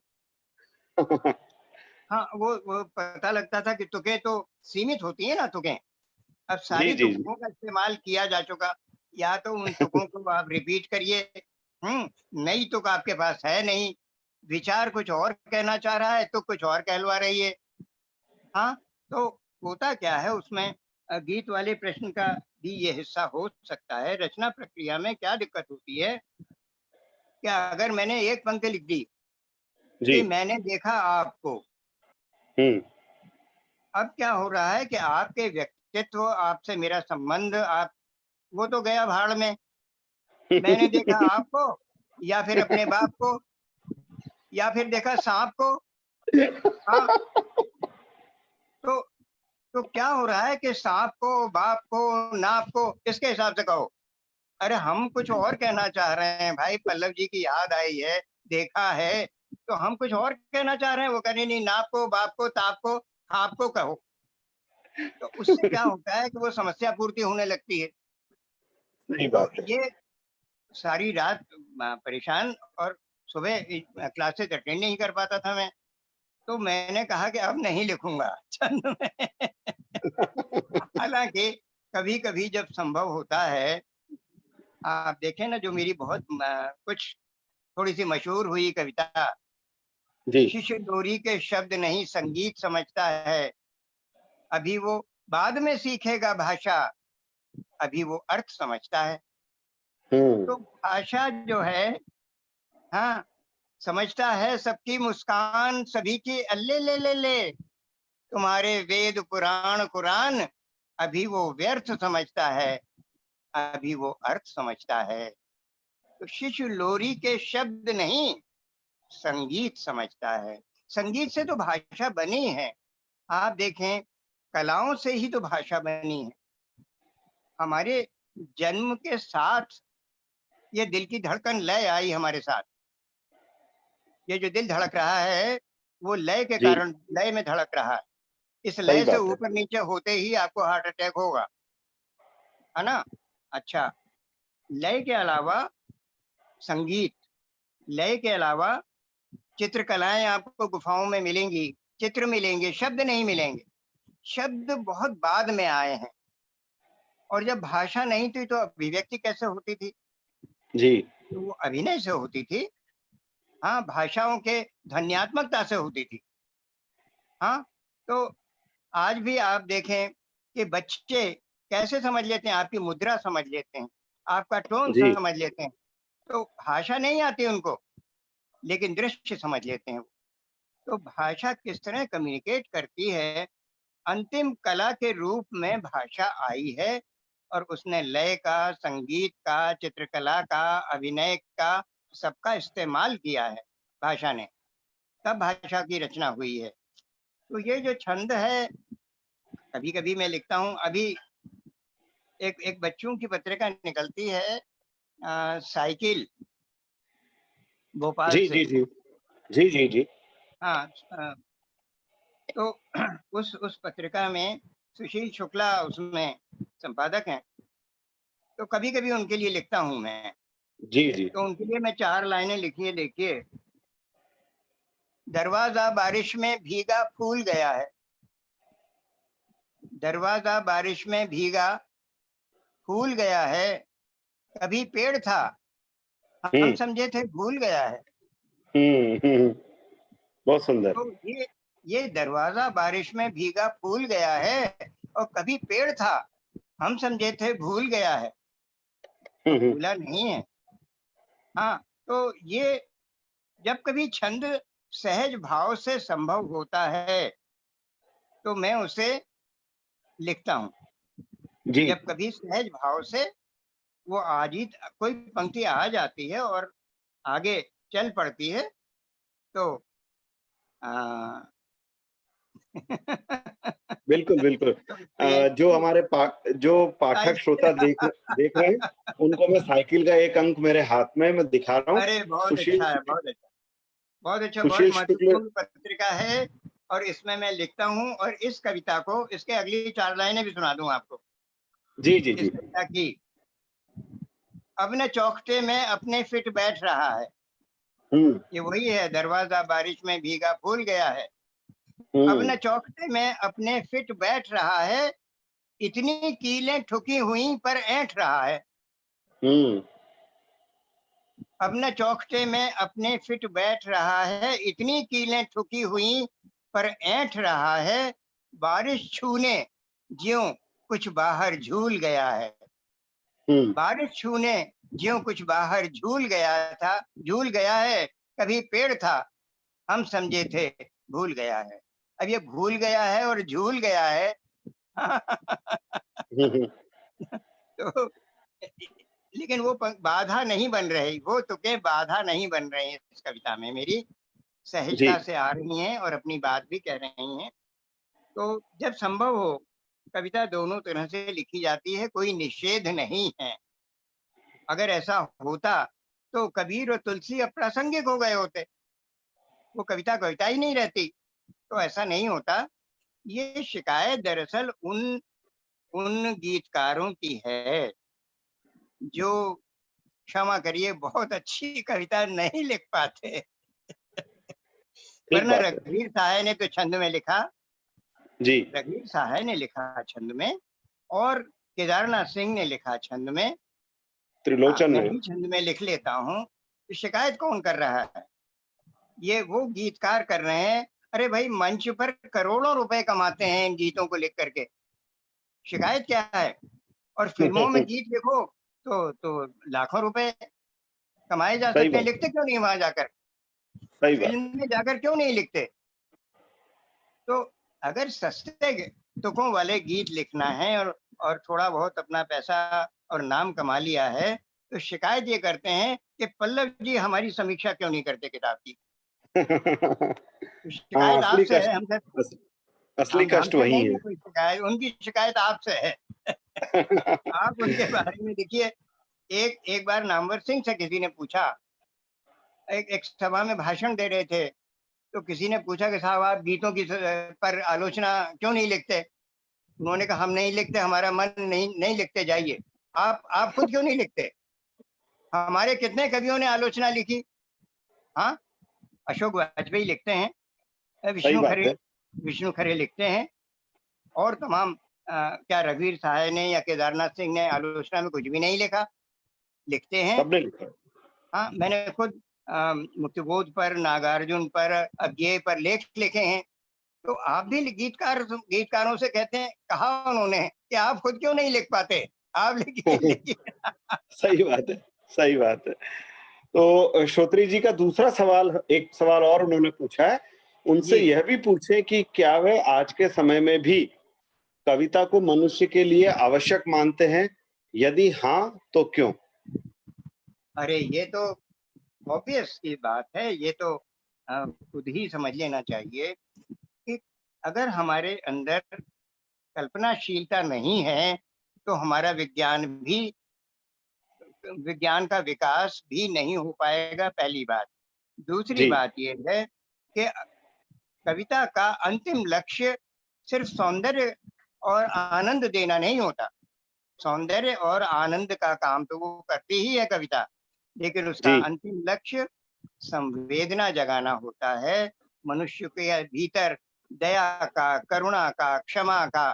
हाँ, वो पता लगता था कि तुकें तो सीमित होती है ना, तुकें। अब जी सारी जी जी। तुकों का इस्तेमाल किया जा चुका। या तो उन तुकों को आप रिपीट करिए, नई तुक आपके पास है नहीं, विचार कुछ और कहना चाह रहा है तो कुछ और कहलवा रही है। हाँ, तो होता क्या है उसमें, गीत वाले प्रश्न का भी ये हिस्सा हो सकता है। रचना प्रक्रिया में क्या दिक्कत होती है, कि अगर मैंने एक पंक्ति लिख दी जी। कि मैंने देखा आपको, हम्म। अब क्या हो रहा है कि आपके व्यक्तित्व, आपसे मेरा संबंध, आप, वो तो गया भाड़ में। मैंने देखा आपको, या फिर अपने बाप को, या फिर देखा सांप को। हाँ, तो तो क्या हो रहा है कि सांप को, बाप को, नाप को किसके हिसाब से कहो। अरे हम कुछ और कहना चाह रहे हैं भाई, पल्लव जी की याद आई है, देखा है, तो हम कुछ और कहना चाह रहे हैं। वो कह रहे नहीं, नाप को, बाप को, ताप को, खाप को कहो। तो उससे क्या होता है कि वो समस्या पूर्ति होने लगती है। सही तो बात है। ये सारी रात परेशान, और सुबह क्लासेस अटेंड नहीं कर पाता था मैं। तो मैंने कहा कि अब नहीं लिखूंगा छंद में। हालांकि कभी कभी जब संभव होता है, आप देखें ना, जो मेरी बहुत कुछ थोड़ी सी मशहूर हुई कविता, जी। शिष्य डोरी के शब्द नहीं संगीत समझता है, अभी वो बाद में सीखेगा भाषा, अभी वो अर्थ समझता है। हम्म। तो भाषा जो है, हाँ, समझता है सबकी मुस्कान, सभी की अल्ले ले ले ले, तुम्हारे वेद पुराण कुरान, अभी वो व्यर्थ समझता है, अभी वो अर्थ समझता है। तो शिशु लोरी के शब्द नहीं संगीत समझता है। संगीत से तो भाषा बनी है। आप देखें, कलाओं से ही तो भाषा बनी है। हमारे जन्म के साथ ये दिल की धड़कन लय आई हमारे साथ। ये जो दिल धड़क रहा है, वो लय के जी कारण लय में धड़क रहा है। इस सही लय से बात है। ऊपर नीचे होते ही आपको हार्ट अटैक होगा, है ना। अच्छा, लय के अलावा संगीत, लय के अलावा चित्रकलाएं आपको गुफाओं में मिलेंगी, चित्र मिलेंगे, शब्द नहीं मिलेंगे। शब्द बहुत बाद में आए हैं। और जब भाषा नहीं थी तो अभिव्यक्ति कैसे होती थी? जी तो वो अभिनय से होती थी। हाँ, भाषाओं के ध्वन्यात्मकता से होती थी। हाँ, तो आज भी आप देखें कि बच्चे कैसे समझ लेते हैं, आपकी मुद्रा समझ लेते हैं, आपका टोन जी। समझ लेते हैं। तो भाषा नहीं आती उनको, लेकिन दृश्य समझ लेते हैं। तो भाषा किस तरह कम्युनिकेट करती है, अंतिम कला के रूप में भाषा आई है और उसने लय का, संगीत का, चित्रकला का, अभिनय का, सबका इस्तेमाल किया है भाषा ने, तब भाषा की रचना हुई है। तो ये जो छंद है, कभी कभी मैं लिखता हूँ। अभी एक बच्चों की पत्रिका निकलती है साइकिल, भोपाल जी, से। जी, जी। जी, जी, जी। हाँ, तो उस पत्रिका में सुशील शुक्ला उसमें संपादक हैं। तो कभी कभी उनके लिए लिखता हूँ मैं। जी, जी। तो उनके लिए मैं 4 लाइनें लिखी है, देखिए। दरवाजा बारिश में भीगा फूल गया है, दरवाजा बारिश में भीगा फूल गया है, कभी पेड़ था हम हुँ, समझे थे भूल गया है। हुँ, हुँ, हुँ। बहुत सुंदर। तो ये दरवाजा बारिश में भीगा फूल गया है और कभी पेड़ था हम समझे थे भूल गया है, हुँ, तो हुँ। भूला नहीं है। हाँ, तो ये जब कभी छंद सहज भाव से संभव होता है तो मैं उसे लिखता हूँ। जी। जब कभी सहज भाव से वो आजित कोई पंक्ति आ जाती है और आगे चल पड़ती है, तो आ, बिल्कुल, बिल्कुल। तो ये जो पाठक श्रोता देख रहे हैं, उनको मैं साइकिल का एक अंक मेरे हाथ में मैं दिखा रहा हूँ। अरे बहुत सुशील अच्छा है, शुक्ल बहुत अच्छा, बहुत अच्छा, बहुत सुशील शुक्ल महत्वपूर्ण पत्रिका है। और इसमें मैं लिखता हूँ, और इस कविता को, इसके अगली 4 लाइनें भी सुना दूं आपको। जी, जी, इस जी। कविता की, अब न चौखटे में अपने फिट बैठ रहा है। हुँ, ये वही है, दरवाजा बारिश में भीगा फूल गया है। अब हुँ, न चौखटे में अपने फिट बैठ रहा है, इतनी कीलें ठुकी हुई पर ऐंठ रहा है। हुँ, अब न चौखटे में अपने फिट बैठ रहा है, इतनी कीलें ठुकी हुई पर ऐंठ रहा है। बारिश छूने ज्यों कुछ बाहर झूल गया है, हुँ। बारिश छूने ज्यों कुछ बाहर झूल गया है। कभी पेड़ था हम समझे थे भूल गया है। अब ये भूल गया है और झूल गया है। हुँ, हुँ। तो लेकिन वो बाधा नहीं बन रही, वो तुकें बाधा नहीं बन रही है इस कविता में, मेरी जी। सहजता से आ रही हैं और अपनी बात भी कह रही हैं। तो जब संभव हो, कविता दोनों तरह से लिखी जाती है, कोई निषेध नहीं है। अगर ऐसा होता तो कबीर और तुलसी अप्रासंगिक हो गए होते, वो कविता कविता ही नहीं रहती। तो ऐसा नहीं होता। ये शिकायत दरअसल उन उन गीतकारों की है जो, क्षमा करिए, बहुत अच्छी कविता नहीं लिख पाते। ठीक वरना बात है। रघुवीर सहाय ने तो छंद में लिखा, जी, रघुवीर सहाय ने लिखा छंद में, और केदारनाथ सिंह ने लिखा छंद में। त्रिलोचन मैं ने। भी छंद में लिख लेता हूँ। तो शिकायत कौन कर रहा है? ये वो गीतकार कर रहे हैं। अरे भाई, मंच पर करोड़ों रुपए कमाते हैं इन गीतों को लिख करके, शिकायत क्या है? और फिल्मों में गीत लिखो तो लाखों रुपए कमाए जा सही सकते हैं। बात लिखते है, क्यों नहीं वहां जाकर? सही बात फिल्म में जाकर क्यों नहीं लिखते? तो अगर सस्ते तुकों वाले गीत लिखना है और थोड़ा बहुत अपना पैसा और नाम कमा लिया है, तो शिकायत ये करते हैं कि पल्लव जी हमारी समीक्षा क्यों नहीं करते किताब की। है। तो हाँ, शिकायत आपसे है, हमसे। असली कष्ट हमसे वही नहीं है। है कोई शिकायत, उनकी शिकायत आपसे है। आप उनके बारे में देखिए। एक एक बार नामवर सिंह से किसी ने पूछा, एक सभा में भाषण दे रहे थे, तो किसी ने पूछा कि साहब आप गीतों की पर आलोचना क्यों नहीं लिखते? उन्होंने कहा हम नहीं लिखते, हमारा मन नहीं नहीं लिखते, जाइए। आप खुद क्यों नहीं लिखते? हमारे कितने कवियों ने आलोचना लिखी। हाँ, अशोक वाजपेयी लिखते हैं, सही बात है। विष्णु खरे लिखते हैं, और तमाम क्या रघुवीर सहाय ने या केदारनाथ सिंह ने आलोचना में कुछ भी नहीं लिखा? लिखते हैं। सबने लिखा है। हाँ, मैंने खुद मुक्तिबोध पर, नागार्जुन पर, अज्ञेय पर लेख लिखे हैं। तो आप भी गीतकारों से कहते हैं, कहा उन्होंने कि आप खुद क्यों नहीं लिख पाते? आप लिखिए, लिखिए। सही बात है, सही बात है। तो श्रोत्री जी का दूसरा सवाल, एक सवाल और उन्होंने पूछा है, उनसे जी, यह भी पूछें कि क्या वह आज के समय में भी कविता को मनुष्य के लिए आवश्यक मानते हैं? यदि हाँ, तो क्यों? अरे ये तो ऑब्वियस की बात है, ये तो खुद ही समझ लेना चाहिए कि अगर हमारे अंदर कल्पनाशीलता नहीं है तो हमारा विज्ञान का विकास भी नहीं हो पाएगा, पहली बात। दूसरी जी, बात ये है कि कविता का अंतिम लक्ष्य सिर्फ सौंदर्य और आनंद देना नहीं होता। सौंदर्य और आनंद का काम तो वो करती ही है कविता, लेकिन उसका जी, अंतिम लक्ष्य संवेदना जगाना होता है, मनुष्य के भीतर दया का, करुणा का, क्षमा का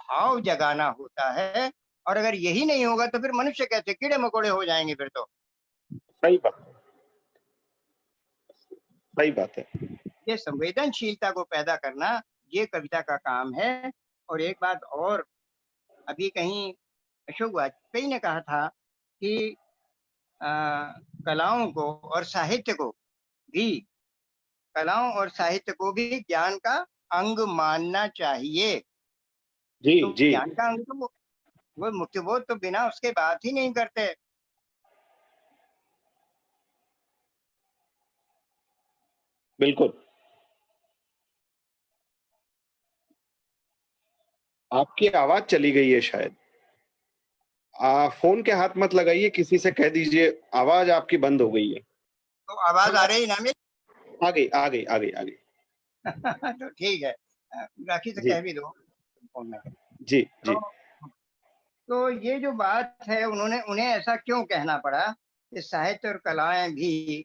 भाव जगाना होता है। और अगर यही नहीं होगा तो फिर मनुष्य कैसे कीड़े मकोड़े हो जाएंगे फिर तो। सही बात सही बात है। ये संवेदनशीलता को पैदा करना, ये कविता का काम है। और एक बात और, अभी कहीं अशोक वाजपेयी ने कहा था कि अ, कलाओं को और साहित्य को भी कलाओं और साहित्य को भी ज्ञान का अंग मानना चाहिए। जी, तो जी, ज्ञान का अंग तो वो मुक्तिबोध तो बिना उसके बात ही नहीं करते। बिल्कुल। आपकी आवाज़ चली गई है शायद। फ़ोन के हाथ मत लगाइए, किसी से कह दीजिए आवाज़ आपकी बंद हो गई है। तो आवाज आ रही ना मेरी? आ गई, आ गई, आ गई, आ गई। तो ठीक है, राखी से जी, कह भी दो फोन में। जी, तो जी, तो ये जो बात है, उन्होंने उन्हें ऐसा क्यों कहना पड़ा कि साहित्य और कलाएं भी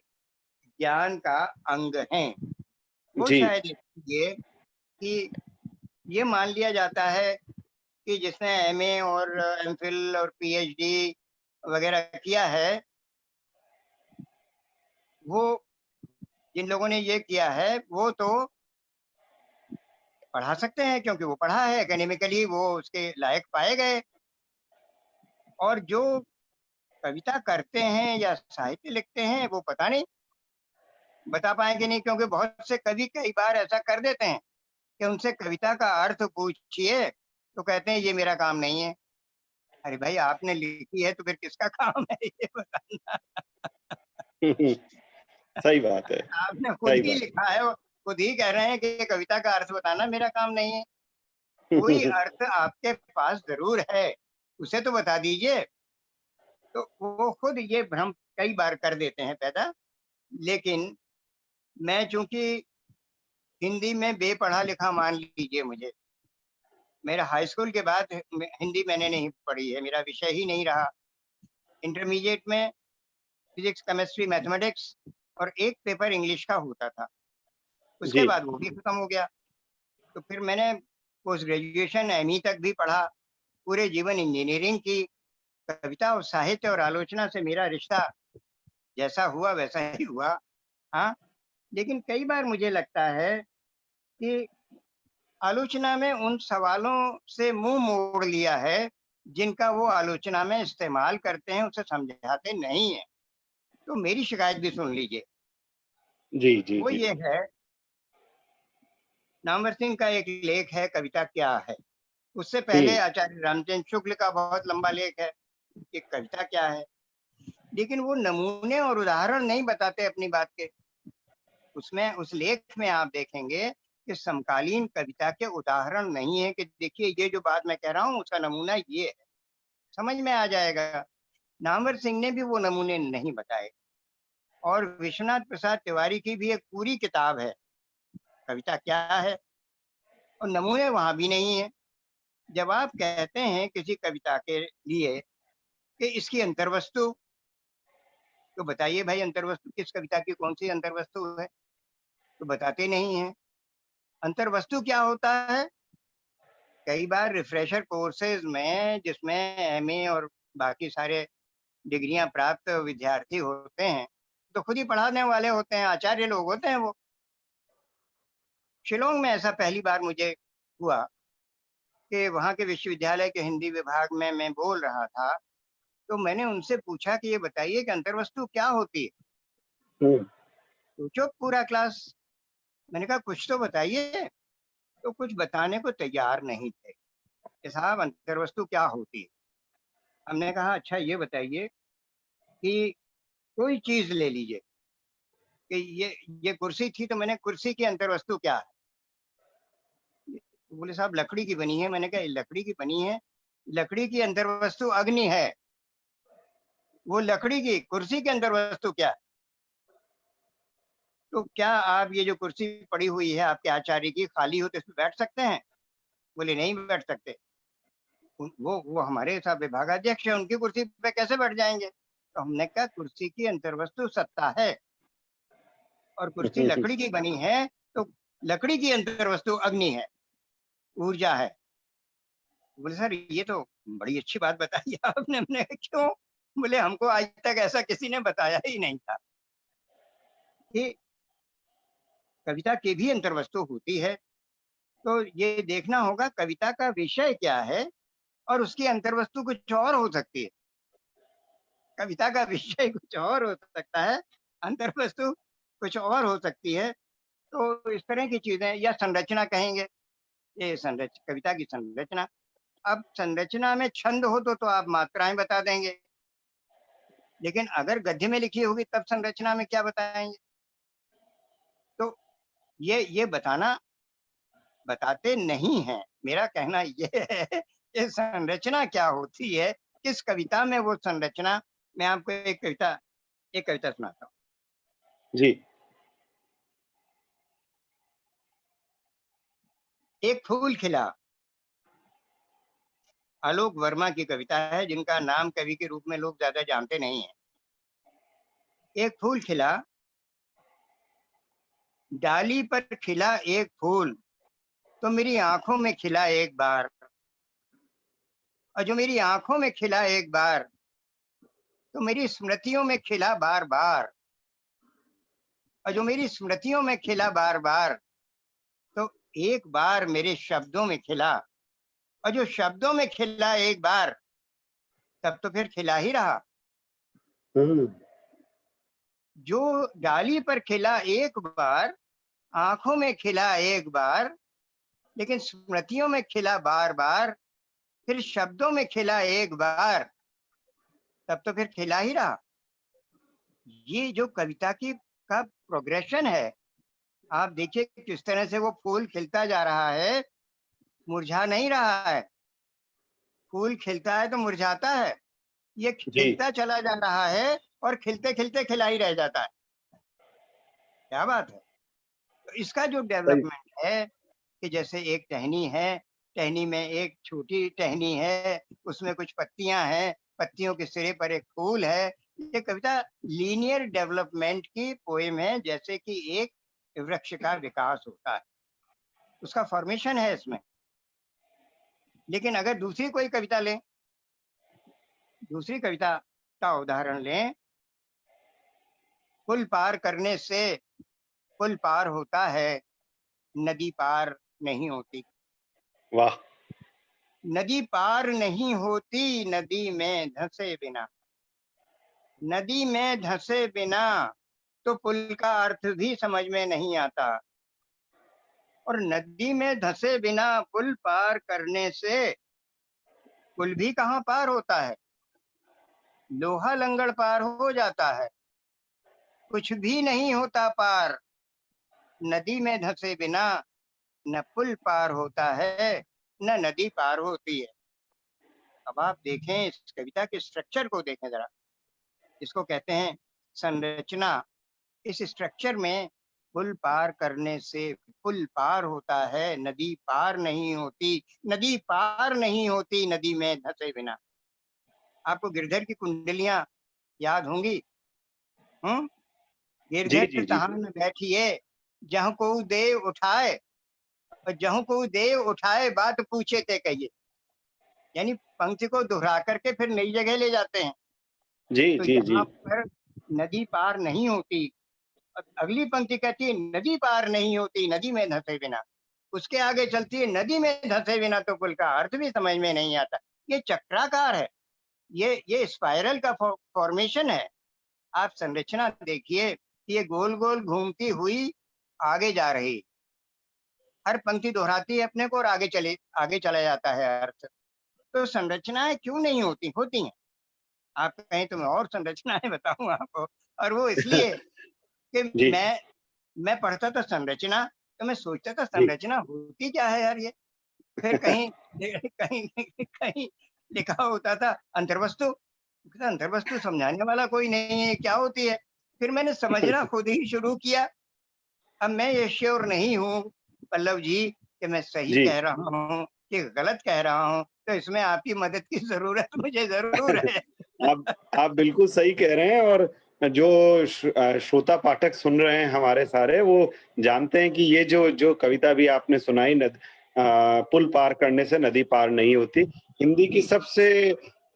ज्ञान का अंग हैं? वो जी, शायद इसलिए कि ये मान लिया जाता है कि जिसने एमए और एमफिल और पीएचडी वगैरह किया है, वो जिन लोगों ने ये किया है वो तो पढ़ा सकते हैं, क्योंकि वो पढ़ा है एकेडमिकली, वो उसके लायक पाए गए। और जो कविता करते हैं या साहित्य लिखते हैं, वो पता नहीं बता पाएंगे नहीं, क्योंकि बहुत से कवि कई बार ऐसा कर देते हैं कि उनसे कविता का अर्थ पूछिए तो कहते हैं ये मेरा काम नहीं है। अरे भाई, आपने लिखी है तो फिर किसका काम है ये बताना? सही बात है, आपने खुद सही ही बात लिखा है और खुद ही कह रहे हैं कि कविता का अर्थ बताना मेरा काम नहीं है। कोई है। अर्थ आपके पास जरूर है, उसे तो बता दीजिए। तो वो खुद ये भ्रम कई बार कर देते हैं पैदा। लेकिन मैं चूंकि हिंदी में बेपढ़ा लिखा मान लीजिए मुझे, मेरा हाई स्कूल के बाद हिंदी मैंने नहीं पढ़ी है, मेरा विषय ही नहीं रहा। इंटरमीडिएट में फिजिक्स, केमिस्ट्री, मैथमेटिक्स और एक पेपर इंग्लिश का होता था। उसके जी, बाद वो भी खत्म हो गया। तो फिर मैंने पोस्ट ग्रेजुएशन एमई तक भी पढ़ा, पूरे जीवन इंजीनियरिंग की। कविता और साहित्य और आलोचना से मेरा रिश्ता जैसा हुआ वैसा ही हुआ। हाँ, लेकिन कई बार मुझे लगता है कि आलोचना में उन सवालों से मुंह मोड़ लिया है जिनका वो आलोचना में इस्तेमाल करते हैं, उसे समझाते नहीं है। तो मेरी शिकायत भी सुन लीजिए। जी, जी, वो जी। ये है, नामवर सिंह का एक लेख है कविता क्या है। उससे पहले हुँ, आचार्य रामचंद्र शुक्ल का बहुत लंबा लेख है कि कविता क्या है। लेकिन वो नमूने और उदाहरण नहीं बताते अपनी बात के। उसमें उस लेख में आप देखेंगे कि समकालीन कविता के उदाहरण नहीं है कि देखिए ये जो बात मैं कह रहा हूँ उसका नमूना ये है, समझ में आ जाएगा। नामवर सिंह ने भी वो नमूने नहीं बताए। और विश्वनाथ प्रसाद तिवारी की भी एक पूरी किताब है कविता क्या है, और नमूने वहां भी नहीं है। जब आप कहते हैं किसी कविता के लिए कि इसकी अंतर्वस्तु, तो बताइए भाई अंतर्वस्तु किस कविता की कौन सी अंतर्वस्तु है, तो बताते नहीं है। अंतर्वस्तु क्या होता है? कई बार रिफ्रेशर कोर्सेज में, जिसमें एमए और बाकी सारे डिग्रियां प्राप्त विद्यार्थी होते हैं, तो खुद ही पढ़ाने वाले होते हैं, आचार्य लोग होते हैं वो। शिलोंग में ऐसा पहली बार मुझे हुआ कि वहाँ के विश्वविद्यालय के हिंदी विभाग में मैं बोल रहा था। तो मैंने उनसे पूछा कि ये बताइए कि अंतर्वस्तु क्या होती है। हुँ, तो चुप पूरा क्लास। मैंने कहा कुछ तो बताइए, तो कुछ बताने को तैयार नहीं थे। कि साहब अंतर्वस्तु क्या होती है। हमने कहा अच्छा ये बताइए कि कोई चीज ले लीजिए कि ये कुर्सी थी, तो मैंने कुर्सी की अंतर्वस्तु क्या है? तो बोले साहब लकड़ी की बनी है। मैंने कहा लकड़ी की बनी है, लकड़ी की अंतर्वस्तु अग्नि है, वो लकड़ी की कुर्सी के अंतर्वस्तु क्या है? तो क्या आप ये जो कुर्सी पड़ी हुई है आपके आचार्य की खाली हो तो इसमें बैठ सकते हैं? बोले नहीं बैठ सकते। वो हमारे साहब विभागाध्यक्ष है, उनकी कुर्सी पे कैसे बैठ जाएंगे? तो हमने कहा कुर्सी की अंतर्वस्तु सत्ता है और कुर्सी लकड़ी की बनी है, तो लकड़ी की अंतर्वस्तु अग्नि है, ऊर्जा है। बोले सर ये तो बड़ी अच्छी बात बताई आपने। हमने कहा, क्यों? बोले हमको आज तक ऐसा किसी ने बताया ही नहीं था कि कविता की भी अंतर्वस्तु होती है। तो ये देखना होगा कविता का विषय क्या है और उसकी अंतर्वस्तु कुछ और हो सकती है। कविता का विषय कुछ और हो सकता है, अंतर्वस्तु कुछ और हो सकती है। तो इस तरह की चीजें, या संरचना कहेंगे, ये कविता की संरचना। अब संरचना में छंद हो तो आप मात्राएं बता देंगे, लेकिन अगर गद्य में लिखी होगी तब संरचना में क्या बताएंगे? तो ये बताते नहीं हैं। मेरा कहना ये है कि संरचना क्या होती है, किस कविता में वो संरचना। मैं आपको एक कविता सुनाता हूँ। जी। एक फूल खिला, आलोक वर्मा की कविता है, जिनका नाम कवि के रूप में लोग ज्यादा जानते नहीं हैं। एक फूल खिला, डाली पर खिला एक फूल, तो मेरी आंखों में खिला एक बार, और जो मेरी आंखों में खिला एक बार तो मेरी स्मृतियों में खिला बार बार, और जो मेरी स्मृतियों में खिला बार बार तो एक बार मेरे शब्दों में खिला, और जो शब्दों में खिला एक बार तब तो फिर खिला ही रहा। जो डाली पर खिला एक बार, आंखों में खिला एक बार, लेकिन स्मृतियों में खिला बार बार, फिर शब्दों में खिला एक बार तब तो फिर खिला ही रहा। ये जो कविता की का प्रोग्रेशन है, आप देखिए किस तरह से वो फूल खिलता जा रहा है, मुरझा नहीं रहा है। फूल खिलता है तो मुरझाता है, ये जी। खिलता चला जा रहा है और खिलते खिलते खिला ही रह जाता है। क्या बात है! तो इसका जो सही। डेवलपमेंट है कि जैसे एक टहनी है, टहनी में एक छोटी टहनी है, उसमें कुछ पत्तियां हैं, पत्तियों के सिरे पर एक फूल है। ये कविता लीनियर डेवलपमेंट की पोएम है, जैसे कि एक वृक्ष का विकास होता है, उसका फॉर्मेशन है इसमें। लेकिन अगर दूसरी कोई कविता लें, दूसरी कविता का उदाहरण लें, पुल पार करने से पुल पार होता है, नदी पार नहीं होती। वाह। नदी पार नहीं होती नदी में धंसे बिना, नदी में धंसे बिना तो पुल का अर्थ भी समझ में नहीं आता, और नदी में धंसे बिना पुल पार करने से पुल भी कहाँ पार होता है, लोहा लंगड़ पार हो जाता है, कुछ भी नहीं होता पार। नदी में धंसे बिना न पुल पार होता है, न नदी पार होती है। अब आप देखें इस कविता के स्ट्रक्चर को, देखें जरा, इसको कहते हैं संरचना। इस स्ट्रक्चर में पुल पार करने से पुल पार होता है, नदी पार नहीं होती, नदी पार नहीं होती नदी में धंसे बिना। आपको गिरधर की कुंडलियां याद होंगी? जी गिरधर जी जी। तहां न बैठिए, जहाँ को देव उठाए, और जहाँ को देव उठाए बात पूछे ते कहिए। यानी पंक्ति को दोहरा करके फिर नई जगह ले जाते हैं। जी तो जी जी। यहाँ पर नदी पार नहीं होती, अगली पंक्ति कहती है नदी पार नहीं होती नदी में धंसे बिना, उसके आगे चलती है नदी में धंसे बिना तो पुल का अर्थ भी समझ में नहीं आता। ये चक्राकार है, ये स्पाइरल का फॉर्मेशन है। आप संरचना देखिए, ये गोल गोल घूमती हुई आगे जा रही। हर पंक्ति दोहराती है अपने को और आगे चला जाता है अर्थ। तो संरचनाएं क्यों नहीं होती? होती हैं। आप कहें तो मैं और संरचनाएं बताऊं आपको, और वो इसलिए कि जी, मैं पढ़ता था संरचना, तो मैं सोचता था जी। संरचना होती क्या है यार ये? फिर कहीं कहीं कहीं लिखा होता था अंतर्वस्तु। अंतर्वस्तु समझाने वाला कोई नहीं है, क्या होती है? फिर मैंने समझना खुद ही शुरू किया। अब मैं ये श्योर नहीं हूँ पल्लव जी कि मैं सही जी। कह रहा हूँ कि गलत कह रहा हूँ, तो इसमें आपकी मदद की जरूरत मुझे जरूर है। आप आप बिल्कुल सही कह रहे हैं और जो श्रोता पाठक सुन रहे हैं हमारे सारे, वो जानते हैं कि ये जो जो कविता भी आपने सुनाई, पुल पार करने से नदी पार नहीं होती, हिंदी की सबसे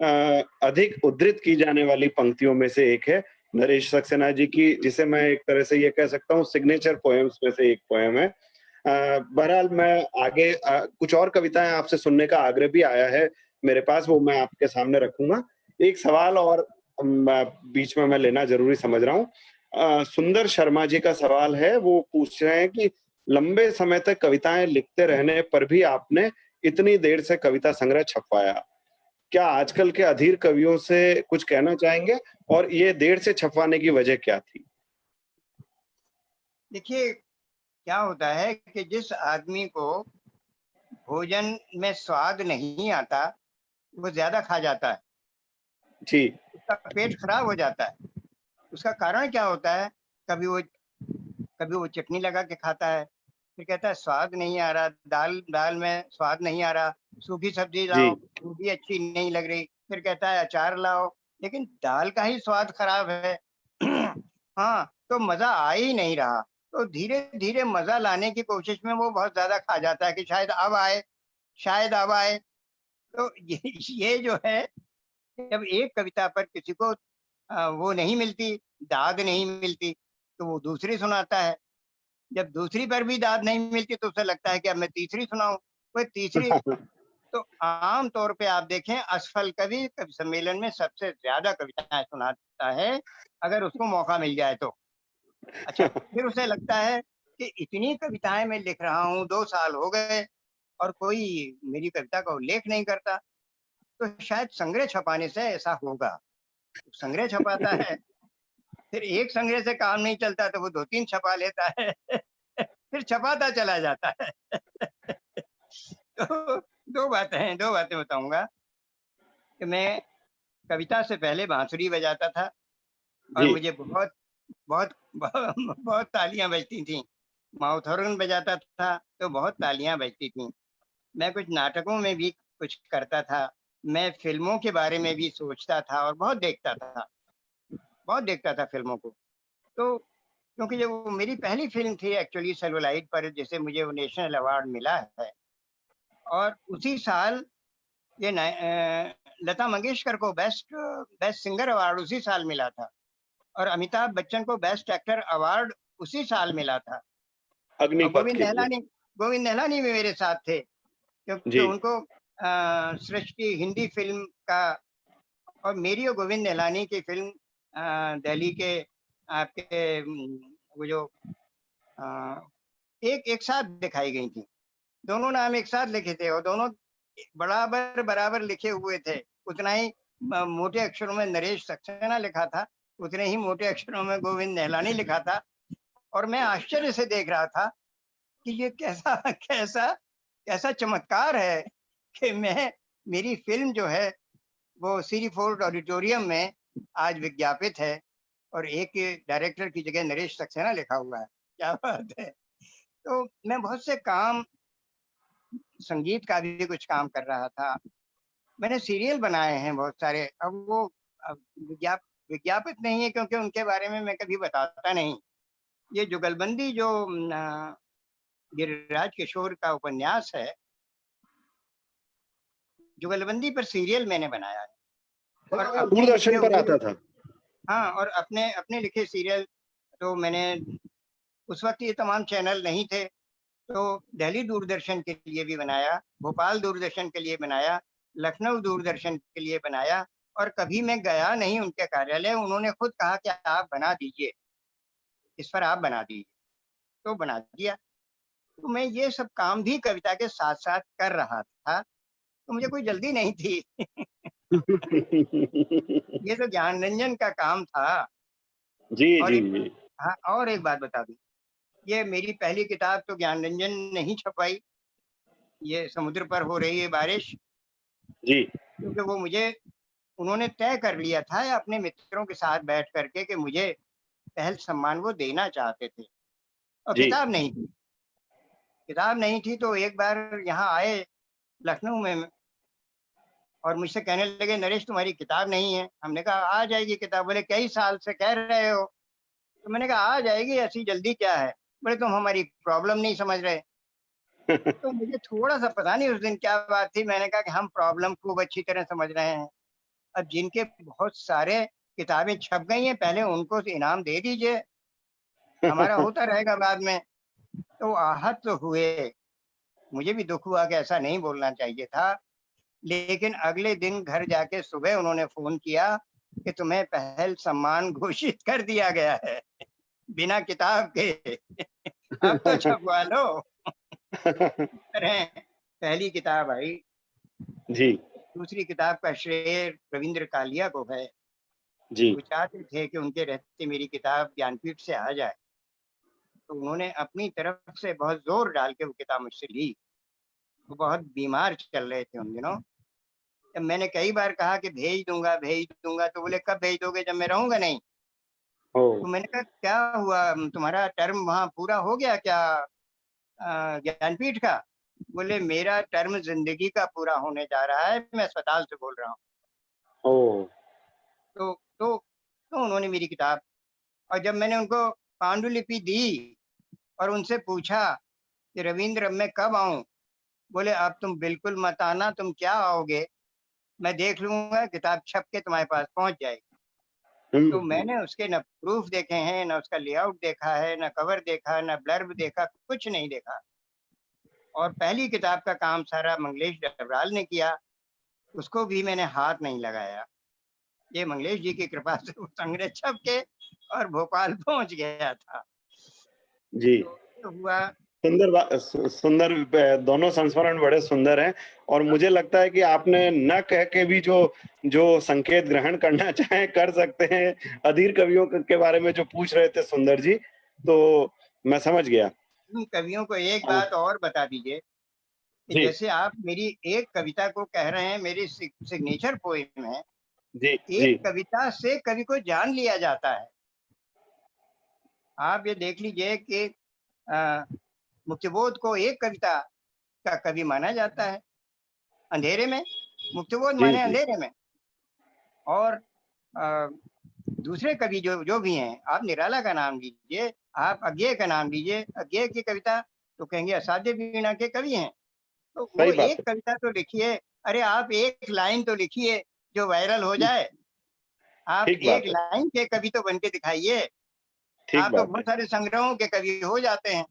अधिक उद्धृत की जाने वाली पंक्तियों में से एक है। नरेश सक्सेना जी की, जिसे मैं एक तरह से ये कह सकता हूँ सिग्नेचर पोएम्स में से एक पोएम है। बहरहाल मैं आगे कुछ और कविताएँ आपसे सुनने का आग्रह भी आया है मेरे पास, वो मैं आपके सामने रखूँगा। एक सवाल और बीच में मैं लेना ज़रूरी समझ रहा हूँ। सुंदर शर्मा जी का सवाल है, वो पूछ रहे हैं कि लंबे समय तक कविताएँ लिखते रहने पर भी आपने इतनी देर से कविता संग्रह छपवाया। क्या आजकल के अधीर कवियों से कुछ कहना चाहेंगे? और ये देर से छपवाने की वजह क्या थी? देखिए, क्या होता है कि जिस आदमी को भोजन में स्वाद नहीं आता, वो ज्यादा खा जाता है, जी, उसका पेट खराब हो जाता है। उसका कारण क्या होता है? कभी वो कभी वो चटनी लगा के खाता है, फिर कहता है स्वाद नहीं आ रहा, दाल दाल में स्वाद नहीं आ रहा, सूखी सब्जी जी। लाओ वो भी अच्छी नहीं लग रही, फिर कहता है अचार लाओ, लेकिन दाल का ही स्वाद खराब है। हाँ, तो मजा आ ही नहीं रहा। तो धीरे धीरे मजा लाने की कोशिश में वो बहुत ज्यादा खा जाता है कि शायद अब आए, शायद अब आए। तो ये जो है, जब एक कविता पर किसी को वो नहीं मिलती, दाद नहीं मिलती, तो वो दूसरी सुनाता है। जब दूसरी पर भी दाद नहीं मिलती तो उसे लगता है कि अब मैं तीसरी सुनाऊं। कोई तीसरी, तो आम तौर पे आप देखें असफल कवि कवि सम्मेलन में सबसे ज्यादा कविताएं सुनाता है, अगर उसको मौका मिल जाए तो। अच्छा, फिर उसे लगता है कि इतनी कविताएं मैं लिख रहा हूँ, 2 साल हो गए और कोई मेरी कविता का उल्लेख नहीं करता, तो शायद संग्रह छपाने से ऐसा होगा। संग्रह छपाता है, फिर एक संग्रह से काम नहीं चलता तो वो 2-3 छपा लेता है। फिर छपाता चला जाता है। तो 2 बातें बताऊंगा कि मैं कविता से पहले बांसुरी बजाता था, और जी, मुझे बहुत बहुत बहुत तालियां बजती थी। माउथ ऑर्गन बजाता था तो बहुत तालियां बजती थी। मैं कुछ नाटकों में भी कुछ करता था। मैं फिल्मों के बारे में भी सोचता था और बहुत देखता था फिल्मों को। तो क्योंकि जब वो मेरी पहली फिल्म थी एक्चुअली सेलुलाइट पर, जिसे मुझे वो नेशनल अवार्ड मिला है, और उसी साल ये लता मंगेशकर को बेस्ट बेस्ट सिंगर अवार्ड उसी साल मिला था, और अमिताभ बच्चन को बेस्ट एक्टर अवार्ड उसी साल मिला था। और अग्निपथ के लिए। गोविंद नहलानी भी मेरे साथ थे, क्योंकि जी, उनको सृष्टि हिंदी फिल्म का, और मेरी और गोविंद नहलानी की फिल्म दिल्ली के आपके वो जो अ, एक एक साथ दिखाई गई थी। दोनों नाम एक साथ लिखे थे और दोनों बराबर बराबर लिखे हुए थे। उतना ही मोटे अक्षरों में नरेश सक्सेना लिखा था, उतने ही मोटे अक्षरों में गोविंद नहलानी लिखा था। और मैं आश्चर्य से देख रहा था कि ये कैसा कैसा कैसा चमत्कार है कि मैं मेरी फिल्म जो है वो सीरी फोर्ट ऑडिटोरियम में आज विज्ञापित है, और एक डायरेक्टर की जगह नरेश सक्सेना लिखा हुआ है। क्या बात है! तो मैं बहुत से काम, संगीत का भी कुछ काम कर रहा था। मैंने सीरियल बनाए हैं बहुत सारे। अब वो अब विज्ञापित नहीं है क्योंकि उनके बारे में मैं कभी बताता नहीं। ये जुगलबंदी जो गिरिराज किशोर का उपन्यास है, जुगलबंदी पर सीरियल मैंने बनाया है, और हाँ, अपने लिखे दूरदर्शन पर हुए, आता था। हाँ, और अपने अपने लिखे सीरियल तो मैंने, उस वक्त ये तमाम चैनल नहीं थे, तो दिल्ली दूरदर्शन के लिए भी बनाया, भोपाल दूरदर्शन के लिए बनाया, लखनऊ दूरदर्शन के लिए बनाया। और कभी मैं गया नहीं उनके कार्यालय, उन्होंने खुद कहा कि आप बना दीजिए, इस पर आप बना दीजिए, तो बना दिया। तो मैं ये सब काम भी कविता के साथ साथ कर रहा था, तो मुझे कोई जल्दी नहीं थी। ये तो ज्ञान रंजन का काम था। जी और जी एक, जी हाँ, और एक बात बता दूं, ये मेरी पहली किताब तो ज्ञान रंजन नहीं छपवाई, ये समुद्र पर हो रही है बारिश, जी क्योंकि वो मुझे, उन्होंने तय कर लिया था अपने मित्रों के साथ बैठ करके कि मुझे पहल सम्मान वो देना चाहते थे, और जी किताब नहीं थी। किताब नहीं थी तो एक बार यहाँ आए लखनऊ में, और मुझसे कहने लगे, नरेश तुम्हारी किताब नहीं है। हमने कहा आ जाएगी किताब। बोले कई साल से कह रहे हो। तो मैंने कहा आ जाएगी, ऐसी जल्दी क्या है। बोले तुम हमारी प्रॉब्लम नहीं समझ रहे। तो मुझे थोड़ा सा पता नहीं उस दिन क्या बात थी, मैंने कहा कि हम प्रॉब्लम खूब अच्छी तरह समझ रहे हैं। अब जिनके बहुत सारे किताबें छप गई हैं, पहले उनको इनाम दे दीजिए, हमारा होता रहेगा बाद में। तो आहत तो हुए, मुझे भी दुख हुआ कि ऐसा नहीं बोलना चाहिए था। लेकिन अगले दिन घर जाके सुबह उन्होंने फोन किया कि तुम्हें पहल सम्मान घोषित कर दिया गया है, बिना किताब के। अब तो छपवा लो। अरे, पहली किताब आई। जी दूसरी किताब का श्रेय रविंद्र कालिया को है। जी वो चाहते थे कि उनके रहते मेरी किताब ज्ञानपीठ से आ जाए, तो उन्होंने अपनी तरफ से बहुत जोर डाल के वो किताब मुझसे ली। वो बहुत बीमार चल रहे थे उन दिनों। जब मैंने कई बार कहा कि भेज दूंगा, तो बोले कब भेज दोगे, जब मैं रहूंगा नहीं। ओ तो मैंने कहा क्या हुआ, तुम्हारा टर्म वहाँ पूरा हो गया क्या, ज्ञानपीठ का। बोले मेरा टर्म जिंदगी का पूरा होने जा रहा है, मैं अस्पताल से बोल रहा हूँ। ओ तो तो तो उन्होंने मेरी किताब, और जब मैंने उनको पांडुलिपि दी और उनसे पूछा कि रविंद्र अब मैं कब आऊं, बोले अब तुम बिल्कुल मत आना, तुम क्या आओगे, मैं देख लूंगा, किताब छप के तुम्हारे पास पहुंच जाएगी। तो हम्म। मैंने उसके न प्रूफ देखे हैं, न उसका लेआउट देखा है, न कवर देखा, न ब्लर्ब देखा, कुछ नहीं देखा। और पहली किताब का काम सारा मंगलेश डबराल ने किया, उसको भी मैंने हाथ नहीं लगाया। ये मंगलेश जी की कृपा से वो संग्रह छप के और भोपाल पहुंच गया था। जी तो ये हुआ। सुंदर दोनों संस्मरण बड़े सुंदर हैं। और मुझे लगता है कि आपने न कह के भी जो जो संकेत ग्रहण करना चाहे कर सकते हैं। अधीर कवियों के बारे में जो पूछ रहे थे सुंदर जी, तो मैं समझ गया। तुम कवियों को एक हाँ, बात और बता दीजिए कि जी जैसे आप मेरी एक कविता को कह रहे हैं मेरी सिग्नेचर पोएम है, जी जी एक कविता से कवि को जान लिया जाता है। आप ये देख लीजिए कि अ, मुक्तिबोध को एक कविता का कवि माना जाता है, अंधेरे में। मुक्तिबोध जी माने जी अंधेरे में। और अ, दूसरे कवि जो जो भी हैं, आप निराला का नाम लीजिए, आप अज्ञेय का नाम लीजिए, अज्ञेय की कविता तो कहेंगे असाध्य वीणा के कवि हैं। तो वो सही बात एक है। कविता तो लिखिए, अरे आप एक लाइन तो लिखिए जो वायरल हो जाए। आप ठीक एक बात है। लाइन के कवि तो बन के दिखाइए। ठीक आप तो बात बहुत सारे संग्रहों के कवि हो जाते हैं।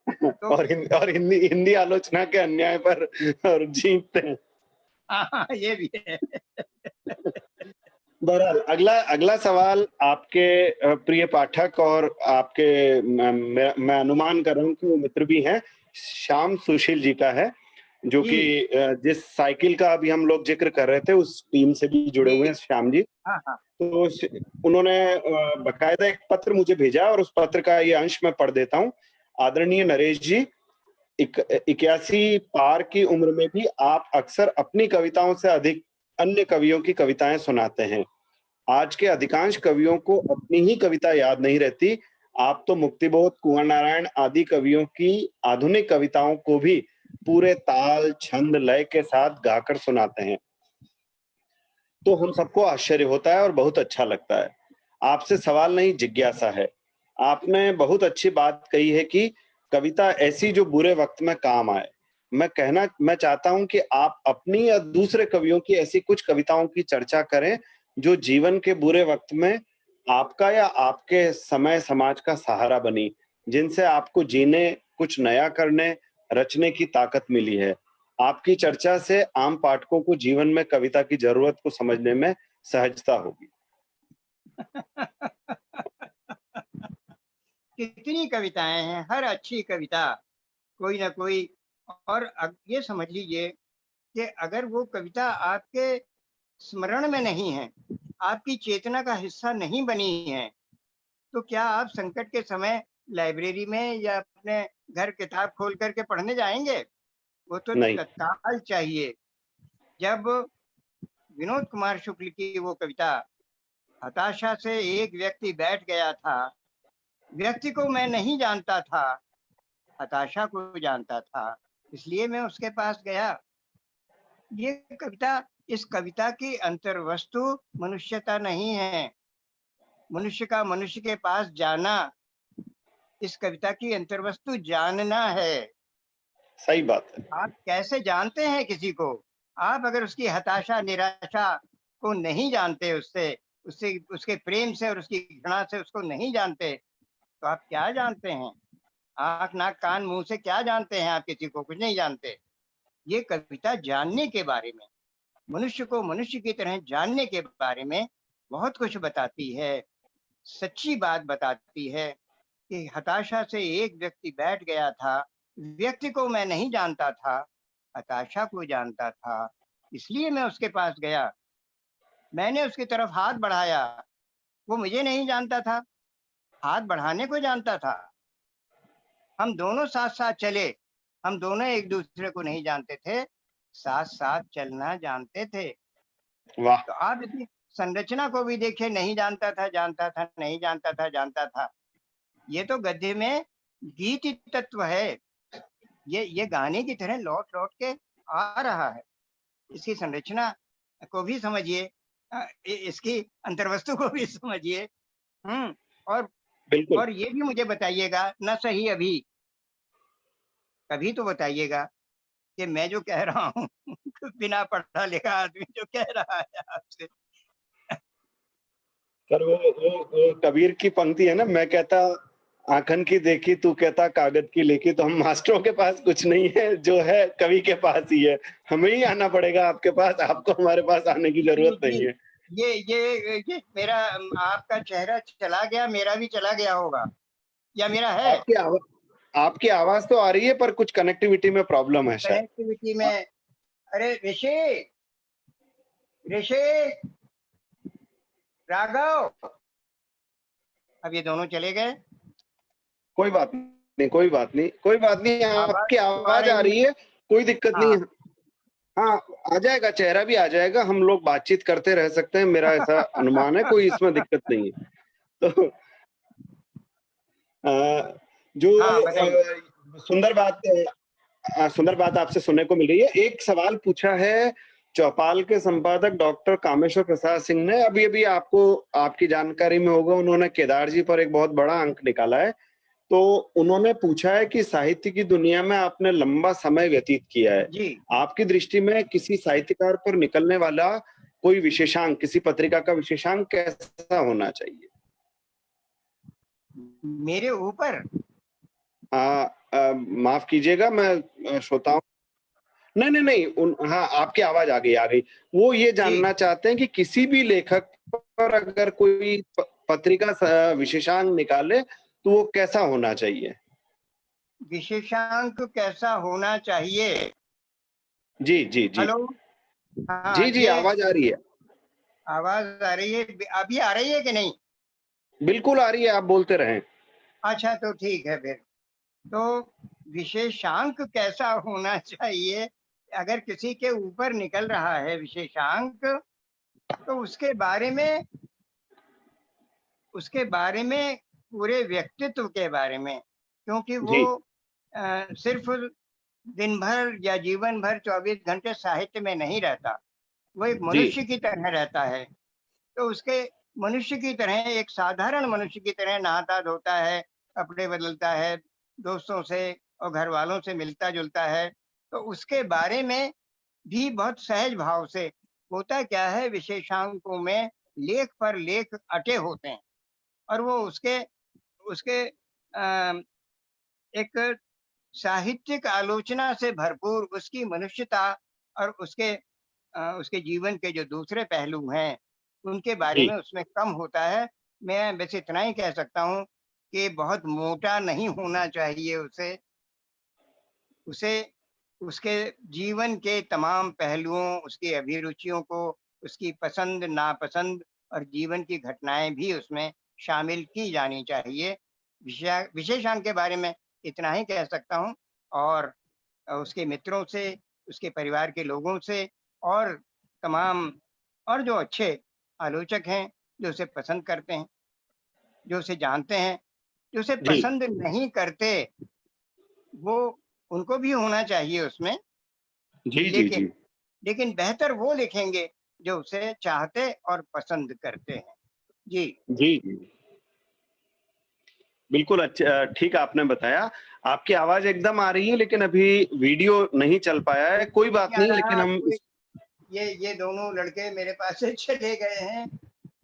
है। तो और हिंदी हिंदी आलोचना के अन्याय पर और जीतते हैं। हाँ, ये भी है। बहरहाल अगला अगला सवाल आपके प्रिय पाठक और आपके मैं अनुमान कर रहा हूँ कि वो मित्र भी हैं, श्याम सुशील जी का है, जो कि जी जिस साइकिल का अभी हम लोग जिक्र कर रहे थे उस टीम से भी जुड़े हुए हैं जी। श्याम जी। हाँ हाँ। तो उन्होंने बकायदा एक पत्र मुझे भेजा और उस पत्र का ये अंश मैं पढ़ देता हूँ। आदरणीय नरेश जी, 81 पार की उम्र में भी आप अक्सर अपनी कविताओं से अधिक अन्य कवियों की कविताएं सुनाते हैं। आज के अधिकांश कवियों को अपनी ही कविता याद नहीं रहती। आप तो मुक्तिबोध, कुंवर नारायण आदि कवियों की आधुनिक कविताओं को भी पूरे ताल, छंद, लय के साथ गाकर सुनाते हैं। तो हम सबको आश्चर्य होता है और बहुत अच्छा लगता है। आपसे सवाल नहीं, जिज्ञासा है। आपने बहुत अच्छी बात कही है कि कविता ऐसी जो बुरे वक्त में काम आए। मैं चाहता हूं कि आप अपनी या दूसरे कवियों की ऐसी कुछ कविताओं की चर्चा करें जो जीवन के बुरे वक्त में आपका या आपके समय समाज का सहारा बनी, जिनसे आपको जीने, कुछ नया करने, रचने की ताकत मिली है। आपकी चर्चा से आम पाठकों को जीवन में कविता की जरूरत को समझने में सहजता होगी। कितनी कविताएं हैं, हर अच्छी कविता कोई ना कोई। और ये समझ लीजिए कि अगर वो कविता आपके स्मरण में नहीं है, आपकी चेतना का हिस्सा नहीं बनी है, तो क्या आप संकट के समय लाइब्रेरी में या अपने घर किताब खोल करके पढ़ने जाएंगे? वो तो नहीं। तत्काल चाहिए। जब विनोद कुमार शुक्ल की वो कविता, हताशा से एक व्यक्ति बैठ गया था, व्यक्ति को मैं नहीं जानता था, हताशा को जानता था, इसलिए मैं उसके पास गया। ये कविता, इस कविता की अंतर्वस्तु मनुष्यता नहीं है, मनुष्य का मनुष्य के पास जाना। इस कविता की अंतर्वस्तु जानना है। सही बात है। आप कैसे जानते हैं किसी को? आप अगर उसकी हताशा निराशा को नहीं जानते, उससे उससे उसके प्रेम से और उसकी घृणा से उसको नहीं जानते, तो आप क्या जानते हैं? आंख नाक कान मुंह से क्या जानते हैं? आप किसी को कुछ नहीं जानते। ये कविता जानने के बारे में, मनुष्य को मनुष्य की तरह जानने के बारे में बहुत कुछ बताती है। सच्ची बात बताती है कि हताशा से एक व्यक्ति बैठ गया था, व्यक्ति को मैं नहीं जानता था, हताशा को जानता था, इसलिए मैं उसके पास गया। मैंने उसकी तरफ हाथ बढ़ाया, वो मुझे नहीं जानता था, हाथ बढ़ाने को जानता था। हम दोनों साथ साथ चले, हम दोनों एक दूसरे को नहीं जानते थे, साथ साथ चलना जानते थे। वाह। तो आप इसकी संरचना को भी देखिए, नहीं जानता था, जानता था, नहीं जानता था, जानता था। ये तो गद्य में गीत तत्व है। ये गाने की तरह लौट लौट के आ रहा है। इसकी संरचना को भी समझिए, इसकी अंतर्वस्तु को भी समझिए। और बिल्कुल। और ये भी मुझे बताइएगा, न सही अभी, कभी तो बताइएगा कि मैं जो कह रहा हूँ बिना पढ़ा लिखा आदमी जो कह रहा है आपसे। पर वो कबीर की पंक्ति है ना, मैं कहता आंखन की देखी, तू कहता कागज की लिखी। तो हम मास्टरों के पास कुछ नहीं है, जो है कवि के पास ही है। हमें ही आना पड़ेगा आपके पास, आपको हमारे पास आने की जी जरूरत जी। नहीं है। ये मेरा, आपका चेहरा चला गया, मेरा भी चला गया होगा, या मेरा है? आपकी आवाज तो आ रही है, पर कुछ कनेक्टिविटी में प्रॉब्लम है शायद। कनेक्टिविटी में। अरे ऋषि, ऋषि, राघव, अब ये दोनों चले गए। कोई बात नहीं, कोई बात नहीं, कोई बात नहीं। आवाज आपकी तो आ आवाज आ रही रही है। है, कोई दिक्कत नहीं हाँ। है। हाँ, आ जाएगा, चेहरा भी आ जाएगा। हम लोग बातचीत करते रह सकते हैं, मेरा ऐसा अनुमान है, कोई इसमें दिक्कत नहीं है। तो जो हाँ बताइए। सुंदर बात आपसे सुनने को मिल रही है। एक सवाल पूछा है चौपाल के संपादक डॉक्टर कामेश्वर प्रसाद सिंह ने, अभी अभी आपको, आपकी जानकारी में होगा, उन्होंने केदार जी पर एक बहुत बड़ा अंक निकाला है। तो उन्होंने पूछा है कि साहित्य की दुनिया में आपने लंबा समय व्यतीत किया है, जी, आपकी दृष्टि में किसी साहित्यकार पर निकलने वाला कोई विशेषांक, किसी पत्रिका का विशेषांक कैसा होना चाहिए? मेरे ऊपर? माफ कीजिएगा, मैं श्रोताओं, नहीं नहीं नहीं, हाँ, आपकी आवाज आ गई, आ गई। वो ये जी, जानना चाहते हैं कि किसी भी लेखक पर अगर कोई पत्रिका विशेषांक निकाले तो वो कैसा होना चाहिए? विशेषांक कैसा होना चाहिए? जी जी जी। हेलो। हाँ जी जी, ये आवाज आ रही है। आवाज आ रही है, अभी आ रही है कि नहीं? बिल्कुल आ रही है, आप बोलते रहें। अच्छा तो ठीक है फिर। तो विशेषांक कैसा होना चाहिए? अगर किसी के ऊपर निकल रहा है विशेषांक, तो उसके बारे में पूरे व्यक्तित्व के बारे में, क्योंकि वो जी सिर्फ दिन भर या जीवन भर 24 घंटे साहित्य में नहीं रहता, वो एक जी मनुष्य की तरह रहता है। तो उसके मनुष्य की तरह, एक साधारण मनुष्य की तरह नहाता धोता है, कपड़े बदलता है, दोस्तों से और घर वालों से मिलता जुलता है। तो उसके बारे में भी बहुत सहज भाव से। होता क्या है, विशेषांकों में लेख पर लेख अटे होते हैं, और वो उसके उसके अ, एक साहित्यिक आलोचना से भरपूर, उसकी मनुष्यता और उसके जीवन के जो दूसरे पहलू हैं, उनके बारे जी। में उसमें कम होता है। मैं बस इतना ही कह सकता हूँ कि बहुत मोटा नहीं होना चाहिए उसे, उसे उसके जीवन के तमाम पहलुओं, उसकी अभिरुचियों को, उसकी पसंद नापसंद और जीवन की घटनाएं भी उसमें शामिल की जानी चाहिए। विशेषांक के बारे में इतना ही कह सकता हूँ। और उसके मित्रों से, उसके परिवार के लोगों से और तमाम और जो अच्छे आलोचक हैं, जो उसे पसंद करते हैं, जो उसे जानते हैं, जो उसे जी पसंद नहीं करते, वो उनको भी होना चाहिए उसमें। जी जी लेकिन जी लेकिन बेहतर वो लिखेंगे जो उसे चाहते और पसंद करते हैं। जी। जी जी बिल्कुल अच्छा, ठीक आपने बताया। आपकी आवाज एकदम आ रही है, लेकिन अभी वीडियो नहीं चल पाया है। कोई बात नहीं आ नहीं, लेकिन रहा हम कोई। ये दोनों लड़के मेरे पास से चले गए हैं।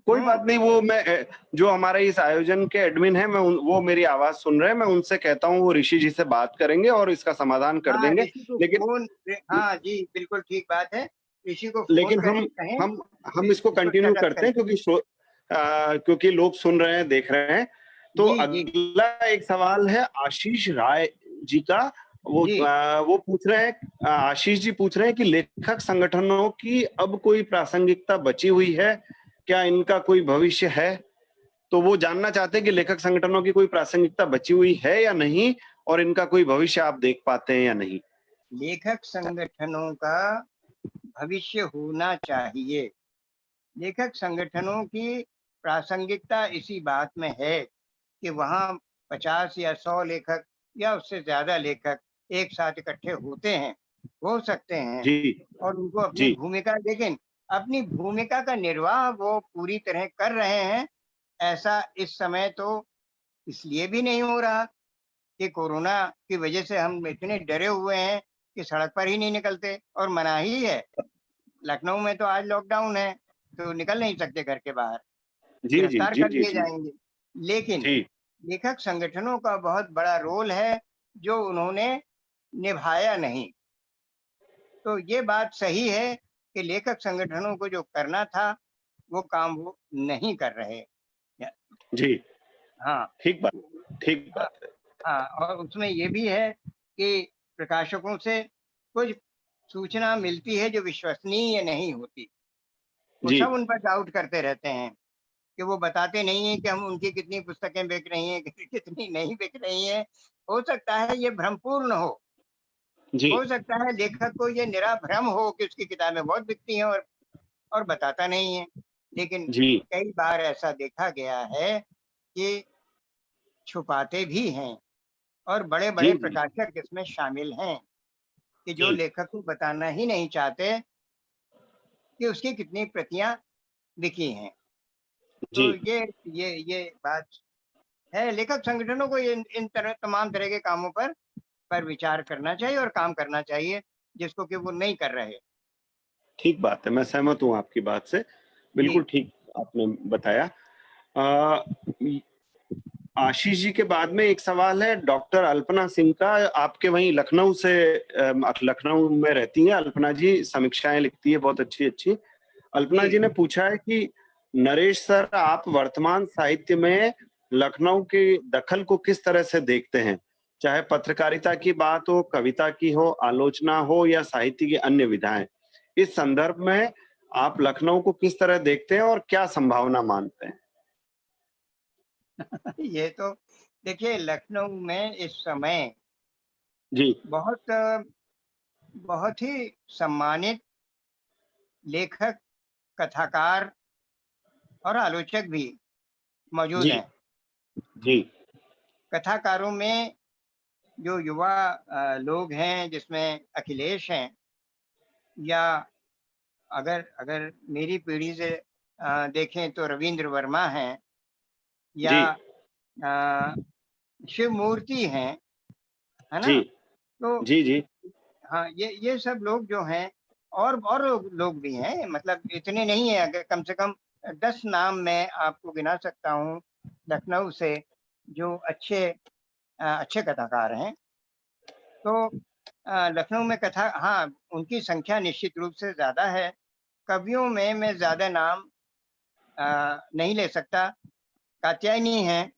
कोई बात नहीं, वो मैं जो हमारे इस आयोजन के एडमिन हैं, वो मेरी आवाज सुन रहे हैं। मैं उनसे कहता हूँ, वो ऋषि जी से बात करेंगे और इसका समाधान कर हाँ, देंगे। ऋषि को लेकिन फोन। हाँ जी, बिल्कुल ठीक बात है। ऋषि को फोन लेकिन करके कहें हम कि हम इसको इसको कंटिन्यू शट अप करते करें। हैं, क्योंकि लोग सुन रहे हैं, देख रहे हैं। तो जी जी अगला एक सवाल है आशीष राय जी का। जी। वो पूछ रहे हैं, आशीष जी पूछ रहे हैं कि लेखक संगठनों की अब कोई प्रासंगिकता बची हुई है क्या? इनका कोई भविष्य है? तो वो जानना चाहते हैं कि लेखक संगठनों की कोई प्रासंगिकता बची हुई है या नहीं, और इनका कोई भविष्य आप देख पाते हैं या नहीं? लेखक संगठनों का भविष्य होना चाहिए। लेखक संगठनों की प्रासंगिकता इसी बात में है कि वहाँ 50 या 100 लेखक या उससे ज्यादा लेखक एक साथ इकट्ठे होते हैं, हो सकते हैं। जी और उनको अपनी जी भूमिका, लेकिन अपनी भूमिका का निर्वाह वो पूरी तरह कर रहे हैं। ऐसा इस समय तो इसलिए भी नहीं हो रहा कि कोरोना की वजह से हम इतने डरे हुए हैं कि सड़क पर ही नहीं निकलते, और मनाही है। लखनऊ में तो आज लॉकडाउन है, तो निकल नहीं सकते घर के बाहर, जी जी गिरफ्तार जी कर जी लिए जी जाएंगे। लेकिन जी लेखक संगठनों का बहुत बड़ा रोल है जो उन्होंने निभाया नहीं। तो ये बात सही है कि लेखक संगठनों को जो करना था वो काम वो नहीं कर रहे। जी हाँ। ठीक बात, ठीक हाँ। बात है। हाँ, और उसमें ये भी है कि प्रकाशकों से कुछ सूचना मिलती है जो विश्वसनीय नहीं होती। वो जी सब उन पर डाउट करते रहते हैं कि वो बताते नहीं हैं कि हम उनकी कितनी पुस्तकें बिक रही हैं, कितनी नहीं बिक रही हैं। हो सकता है ये भ्रमपूर्ण जी हो सकता है लेखक को ये निरा भ्रम हो कि उसकी किताबें बहुत बिकती हैं और बताता नहीं है। लेकिन जी कई बार ऐसा देखा गया है कि छुपाते भी हैं, और बड़े जी बड़े जी प्रकाशक इसमें शामिल हैं कि जो जी लेखक को बताना ही नहीं चाहते कि उसकी कितनी प्रतियां बिकी हैं। जी तो ये बात है। लेखक संगठनों को इन तरह तमाम तरह के कामों पर विचार करना चाहिए और काम करना चाहिए, जिसको कि वो नहीं कर रहे। ठीक बात है, मैं सहमत हूँ आपकी बात से। जी बिल्कुल ठीक आपने बताया। अ, आशीष जी के बाद में एक सवाल है डॉक्टर अल्पना सिंह का। आपके वहीं लखनऊ से, लखनऊ में रहती हैं अल्पना जी, समीक्षाएं लिखती है बहुत अच्छी अच्छी। जी। अल्पना जी ने पूछा है कि नरेश सर, आप वर्तमान साहित्य में लखनऊ के दखल को किस तरह से देखते हैं? चाहे पत्रकारिता की बात हो, कविता की हो, आलोचना हो या साहित्य की अन्य विधाएं। इस संदर्भ में आप लखनऊ को किस तरह देखते हैं और क्या संभावना मानते हैं? ये तो देखिए, लखनऊ में इस समय जी बहुत बहुत ही सम्मानित लेखक, कथाकार और आलोचक भी मौजूद जी हैं। जी कथाकारों में जो युवा लोग हैं, जिसमें अखिलेश हैं, या अगर अगर मेरी पीढ़ी से देखें तो रविंद्र वर्मा हैं, या जी अ, शिव मूर्ति हैं, है ना? जी तो जी जी हाँ, ये सब लोग जो हैं, और लोग भी हैं, मतलब इतने नहीं है। अगर कम से कम 10 नाम मैं आपको गिना सकता हूँ लखनऊ से, जो अच्छे कथाकार हैं। तो लखनऊ में कथा, हाँ, उनकी संख्या निश्चित रूप से ज्यादा है। कवियों में मैं ज्यादा नाम नहीं ले सकता। कात्यायनी हैं,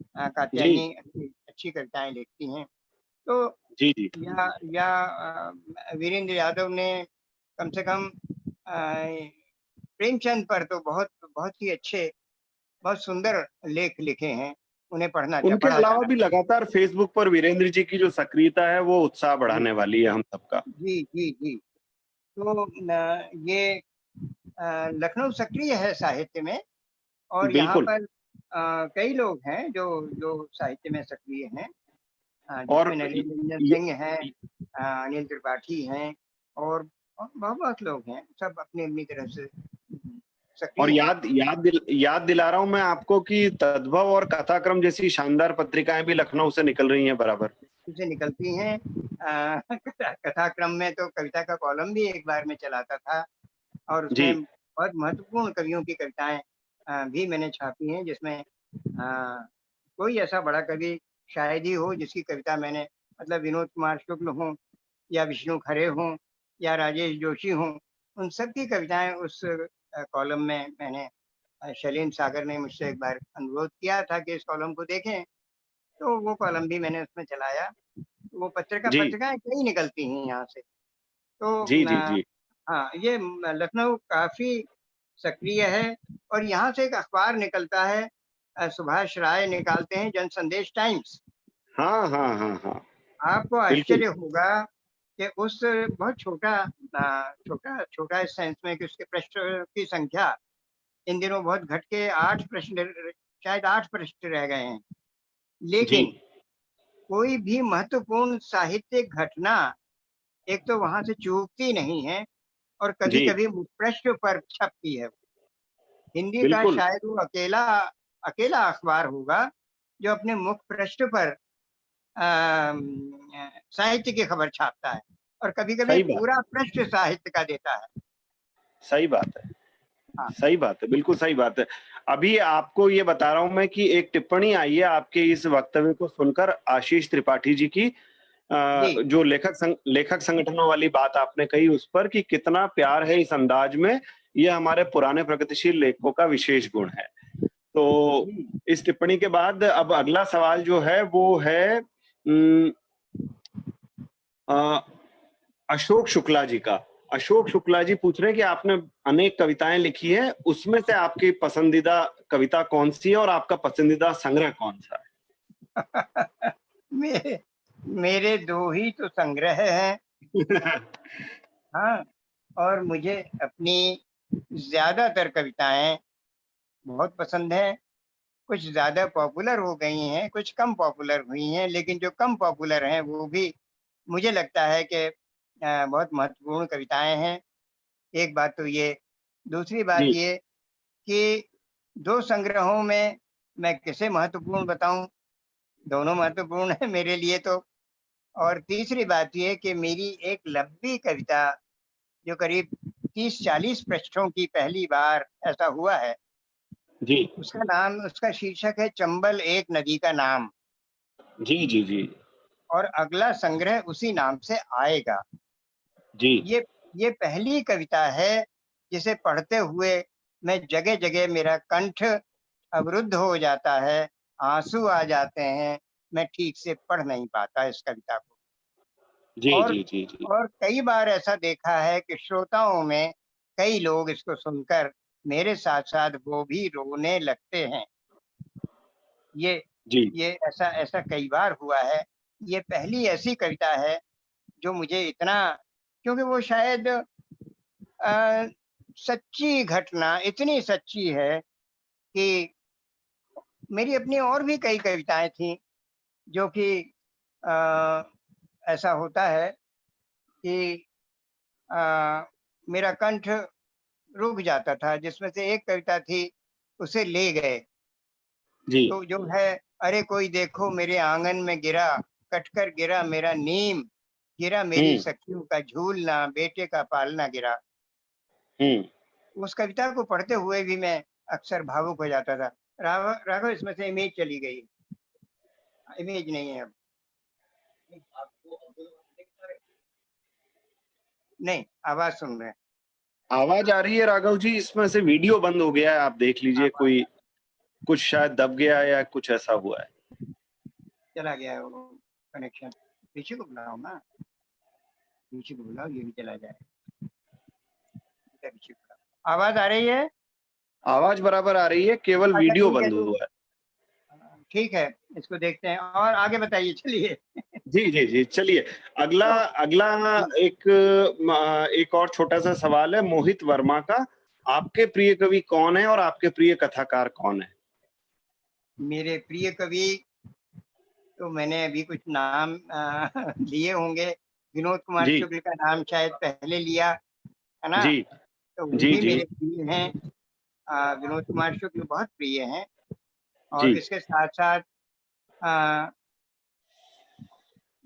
जी, कात्यायनी अच्छी अच्छी कविताएं लिखती हैं। तो जी, जी, वीरेंद्र यादव ने कम से कम प्रेमचंद पर तो बहुत बहुत ही अच्छे, बहुत सुंदर लेख लिखे हैं। उन्हें उनके पढ़ा अलावा जाना भी चाहिए। लगातार फेसबुक पर वीरेंद्र जी की जो सक्रियता है वो उत्साह जी बढ़ाने वाली है हम सबका। जी जी जी। तो ये लखनऊ सक्रिय है साहित्य में, और यहाँ बिल्कुल। पर कई लोग हैं जो जो साहित्य में सक्रिय हैं, और जिसमें नरेंद्र रंजन ये, सिंह हैं, अनिल त्रिपाठी हैं, और बहुत बहुत लोग हैं, सब अपनी अपनी तरफ से और सक्रिय हैं। याद दिला रहा हूँ मैं आपको कि तद्भव और कथाक्रम जैसी शानदार पत्रिकाएं भी लखनऊ से निकल रही हैं बराबर। से निकलती हैं। कथाक्रम में तो कविता का कॉलम भी एक बार में चलाता था, और जी, उसमें बहुत महत्वपूर्ण कवियों की कविताएं भी मैंने छापी हैं, जिसमें कोई ऐसा बड़ा कवि शायद ही हो जिसकी कविता मैंने, मतलब विनोद कुमार शुक्ल हों, या विष्णु खरे हों, या राजेश जोशी हों, उन सब की कविताएं उस कॉलम में मैंने, शैलेंद्र सागर ने मुझसे एक बार अनुरोध किया था कि इस कॉलम को देखें, तो वो कॉलम भी मैंने उसमें चलाया। वो जी, पत्रिकाएं कई निकलती हैं यहाँ से। तो जी, जी, जी, हाँ, ये लखनऊ काफी सक्रिय है। और यहाँ से एक अखबार निकलता है, सुभाष राय निकालते हैं, जन संदेश टाइम्स। हाँ, हाँ, हाँ, हाँ, आपको बिल्कुल, आश्चर्य होगा कि उस बहुत छोटा छोटा इस सेंस में कि उसके पृष्ठ की संख्या इन दिनों बहुत घट के 8 पृष्ठ, शायद 8 पृष्ठ रह गए हैं, जी, लेकिन कोई भी महत्वपूर्ण साहित्यिक घटना एक तो वहां से चूकती नहीं है, और कभी जी, कभी मुखपृष्ठ पर छपती है। हिंदी का बिल्कुल, शायद वो अकेला अकेला अखबार होगा जो अपने मुख पृष्ठ पर साहित्य की खबर छापता है, और कभी कभी सही बात, पूरा पृष्ठ साहित्य का देता है। सही बात है, हाँ सही बात है, बिल्कुल सही बात है। अभी आपको ये बता रहा हूँ मैं कि एक टिप्पणी आई है आपके इस वक्तव्य को सुनकर आशीष त्रिपाठी जी की, जी जो लेखक संगठनों वाली बात आपने कही उस पर कि कितना प्यार है इस अंदाज में, ये हमारे पुराने प्रगतिशील लेखकों का विशेष गुण है। तो जी इस टिप्पणी के बाद अब अगला सवाल जो है वो है अ, अशोक शुक्ला जी का। अशोक शुक्ला जी पूछ रहे हैं कि आपने अनेक कविताएं लिखी हैं, उसमें से आपकी पसंदीदा कविता कौन-सी है और आपका पसंदीदा संग्रह कौन-सा मेरे मेरे दो ही तो संग्रह हैं। है? हाँ, और मुझे अपनी ज्यादातर कविताएं बहुत पसंद हैं। कुछ ज्यादा पॉपुलर हो गई हैं, कुछ कम पॉपुलर हुई हैं, लेकिन जो कम पॉपुलर हैं वो भी मुझे लगता है कि बहुत महत्वपूर्ण कविताएं हैं। एक बात तो ये। दूसरी बात जी, ये कि दो संग्रहों में मैं किसे महत्वपूर्ण बताऊं, दोनों महत्वपूर्ण है मेरे लिए तो। और तीसरी बात ये कि मेरी एक लंबी कविता जो करीब 30-40 पृष्ठों की पहली बार ऐसा हुआ है, जी, उसका शीर्षक है चंबल एक नदी का नाम, जी, जी, जी, और अगला संग्रह उसी नाम से आएगा। जी, ये ये पहली कविता है जिसे पढ़ते हुए मैं जगह जगह मेरा कंठ अवरुद्ध हो जाता है, आंसू आ जाते हैं, मैं ठीक से पढ़ नहीं पाता इस कविता को। जी, और जी, जी, जी, और कई बार ऐसा देखा है कि श्रोताओं में कई लोग इसको सुनकर मेरे साथ साथ वो भी रोने लगते हैं। ये जी, ये ऐसा ऐसा कई बार हुआ है। ये पहली ऐसी कविता है जो मुझे इतना, क्योंकि वो शायद अ, सच्ची घटना इतनी सच्ची है कि मेरी अपनी और भी कई कविताएं थी जो कि अ, ऐसा होता है कि अ, मेरा कंठ रुक जाता था, जिसमें से एक कविता थी उसे ले गए। जी, तो जो है, अरे कोई देखो मेरे आंगन में गिरा, कटकर गिरा मेरा नीम, गिरा मेरी हुँ, सखियों का झूलना, बेटे का पालना गिरा। हुँ, उस कविता को पढ़ते हुए भी मैं अक्सर भावुक हो जाता था। राघव राघव इसमें से इमेज चली गई, इमेज नहीं है अब। नहीं, आवाज सुन रहे हैं। आवाज़ आ रही है राघव जी, इसमें से वीडियो बंद हो गया है, आप देख लीजिए आवाज कोई। कुछ शायद दब गया या कुछ ऐसा हुआ है। चला गया है वो कनेक्शन। पीछे को बुलाओ ना, पीछे को बुलाओ, ये भी चला जाए। पीछे को बुलाओ। आवाज आ रही है? आवाज बराबर आ रही है, केवल अच्छा वीडियो ठीक है, बंद तो हुआ है। ठीक है, इसको देखते हैं और आगे बताइए, चलिए। जी, जी, जी, चलिए अगला तो अगला एक एक और छोटा-सा सवाल है मोहित वर्मा का। आपके प्रिय कवि कौन है और आपके प्रिय कथाकार कौन है? मेरे प्रिय कवि, तो मैंने अभी कुछ नाम लिए होंगे। विनोद कुमार जी, शुक्ल का नाम शायद पहले लिया, है ना? जी, तो वो जी, भी जी, मेरे प्रिय हैं। विनोद कुमार शुक्ल बहुत प्रिय हैं। जी, और इसके साथ साथ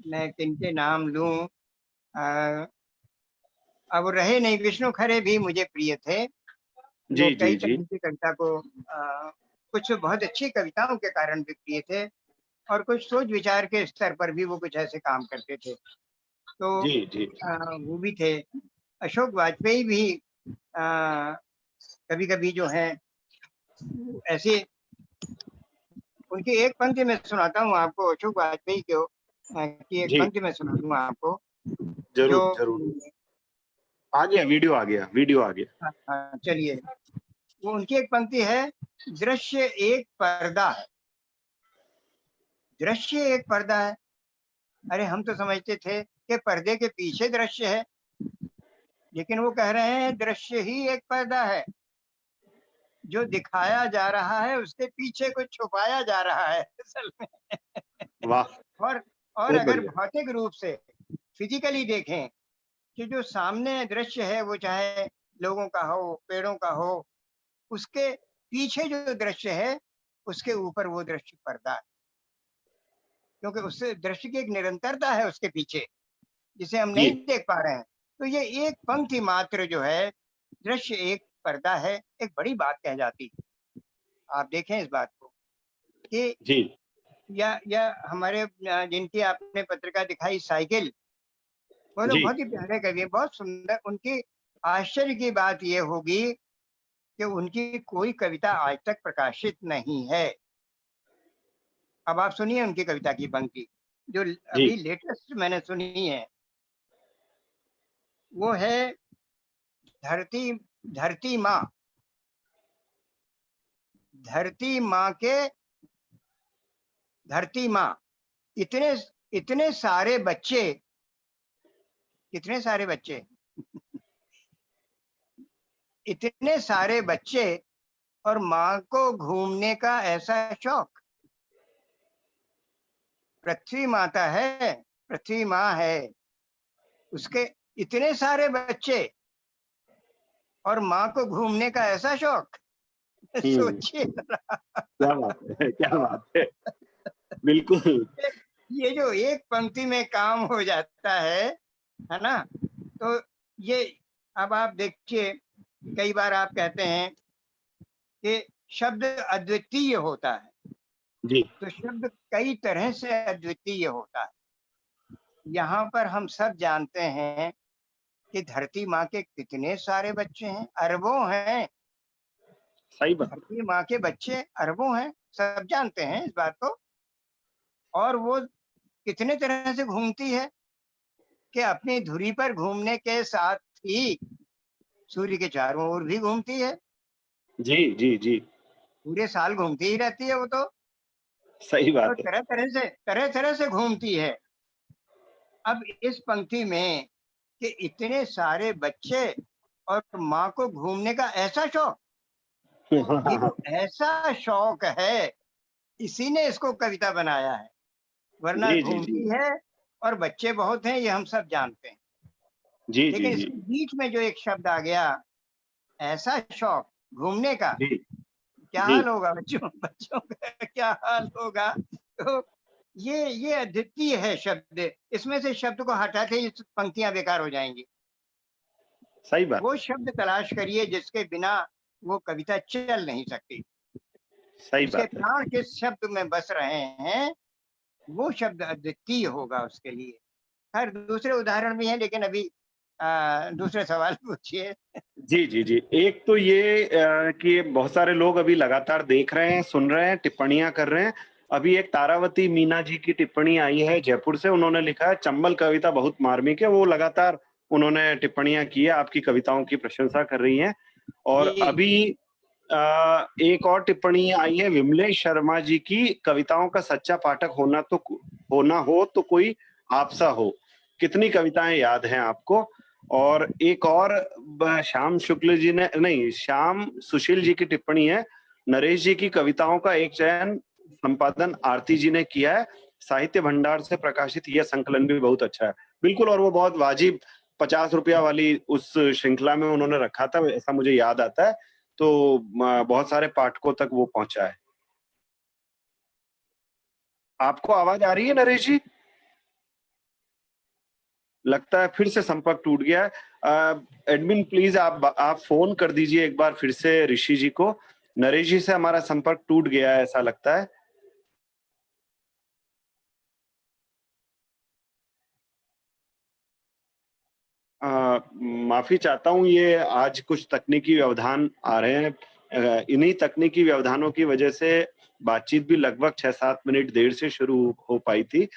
मैं किनके नाम लूं? अ, अब रहे नहीं, विष्णु खरे भी मुझे प्रिय थे। वो जी, कई जी, जी, तरह की कविता को कुछ बहुत अच्छी कविताओं के कारण भी प्रिय थे, और कुछ सोच विचार के स्तर पर भी वो कुछ ऐसे काम करते थे। तो जी, जी, वो भी थे। अशोक वाजपेयी भी कभी कभी जो है ऐसे, उनकी एक पंक्ति मैं सुनाता हूँ आपको, अशोक वाजपेयी की एक जी, पंक्ति मैं सुना दूंगा आपको। जो ज़रूर, ज़रूर। आ गया, वीडियो आ गया। चलिए, वो उनकी एक पंक्ति है, दृश्य एक पर्दा है। दृश्य एक पर्दा है। अरे हम तो समझते थे कि पर्दे के पीछे दृश्य है, लेकिन वो कह रहे हैं दृश्य ही एक पर्दा है। जो दिखाया जा रहा है उसके पीछे कुछ छुपाया जा रहा है असल में। वाह! और और बहुत अगर बढ़िया। भौतिक रूप से फिजिकली देखें कि जो सामने दृश्य है वो चाहे लोगों का हो, पेड़ों का हो, उसके पीछे जो दृश्य है उसके ऊपर वो दृश्य पर्दा है। क्योंकि उससे दृश्य की एक निरंतरता है उसके पीछे, जिसे हम जी, नहीं देख पा रहे हैं। तो ये एक पंक्ति मात्र जो है, दृश्य एक पर्दा है, एक बड़ी बात कह जाती है। आप देखें इस बात को कि जी, या हमारे जिनकी आपने पत्रिका दिखाई साइकिल, वो तो जी, बहुत ही प्यारे कवि हैं, बहुत सुंदर। उनकी आश्चर्य की बात ये होगी कि उनकी कोई कविता आज तक प्रकाशित नहीं है। अब आप सुनिए उनकी कविता की पंक्ति, जो जी, अभी लेटेस्ट मैंने सुनी है। वो है, धरती धरती माँ, धरती माँ के धरती माँ, इतने इतने सारे बच्चे, कितने सारे बच्चे, इतने सारे बच्चे, और माँ को घूमने का ऐसा शौक। पृथ्वी माता है, पृथ्वी माँ है, उसके इतने सारे बच्चे और माँ को घूमने का ऐसा शौक। हुँ, सोचिए, क्या बात है, क्या बात है। बिल्कुल, ये जो एक पंक्ति में काम हो जाता है ना? तो ये, अब आप देखिए, कई बार आप कहते हैं कि शब्द अद्वितीय होता है, जी, तो शब्द कई तरह से अद्वितीय होता है। यहाँ पर हम सब जानते हैं कि धरती माँ के कितने सारे बच्चे हैं, अरबों हैं। सही बात। धरती माँ के बच्चे अरबों हैं, सब जानते हैं इस बात को। और वो कितने तरह से घूमती है कि अपनी धुरी पर घूमने के साथ ही सूर्य के चारों ओर भी घूमती है। जी, जी, जी, पूरे साल घूमती ही रहती है वो तो। सही और बात है। तरह तरह से घूमती है। अब इस पंक्ति में कि इतने सारे बच्चे और माँ को घूमने का ऐसा शौक, ये जो ऐसा शौक है, इसी ने इसको कविता बनाया है। वरना जी, जी, जी, घूमती है और बच्चे बहुत हैं, ये हम सब जानते हैं। जी, जी, लेकिन जी, इसके बीच में जो एक शब्द आ गया, ऐसा शौक घूमने का, जी, क्या जी, हाल होगा बच्चों बच्चों का क्या हाल होगा। तो ये अद्वितीय है शब्द। इसमें से शब्द को हटाते ही पंक्तियां बेकार हो जाएंगी। सही बात वो है, शब्द तलाश करिए जिसके बिना वो कविता चल नहीं सकती। सही उसके बात है। प्राण किस शब्द में बस रहे हैं, वो शब्द अद्वितीय होगा उसके लिए। खैर दूसरे उदाहरण भी हैं, लेकिन अभी दूसरे सवाल पूछिए। जी, जी, जी। एक तो ये कि बहुत सारे लोग अभी लगातार देख रहे हैं, सुन रहे हैं, टिप्पणियाँ कर रहे हैं। अभी एक तारावती मीना जी की टिप्पणी आई है जयपुर से, उन्होंने लिखा है चंबल कविता बहुत मार्मिक है, वो लगातार उन्होंने टिप्पणियाँ की है, आपकी कविताओं की प्रशंसा कर रही हैं। और जी, अभी एक और टिप्पणी आई है विमलेश शर्मा जी की, कविताओं का सच्चा पाठक होना हो तो कोई आप सा हो। कितनी कविताएँ याद हैं आपको? और एक और श्याम शुक्ल जी ने नहीं, श्याम सुशील जी की टिप्पणी है, नरेश जी की कविताओं का एक चयन संपादन आरती जी ने किया है, साहित्य भंडार से प्रकाशित यह संकलन भी बहुत अच्छा है। बिल्कुल, और वो बहुत वाजिब ₹50 वाली उस श्रृंखला में उन्होंने रखा था, ऐसा मुझे याद आता है। तो बहुत सारे पाठकों तक वो पहुँचा है। आपको आवाज़ आ रही है नरेश जी? लगता है फिर से संपर्क टूट गया है। एडमिन प्लीज़ आप फ़ोन कर दीजिए एक बार फिर से ऋषि जी को। नरेश जी से हमारा संपर्क टूट गया है ऐसा लगता है। माफ़ी चाहता हूँ, ये आज कुछ तकनीकी व्यवधान आ रहे हैं। इन्हीं तकनीकी व्यवधानों की वजह से बातचीत भी लगभग 6-7 मिनट देर से शुरू हो पाई थी।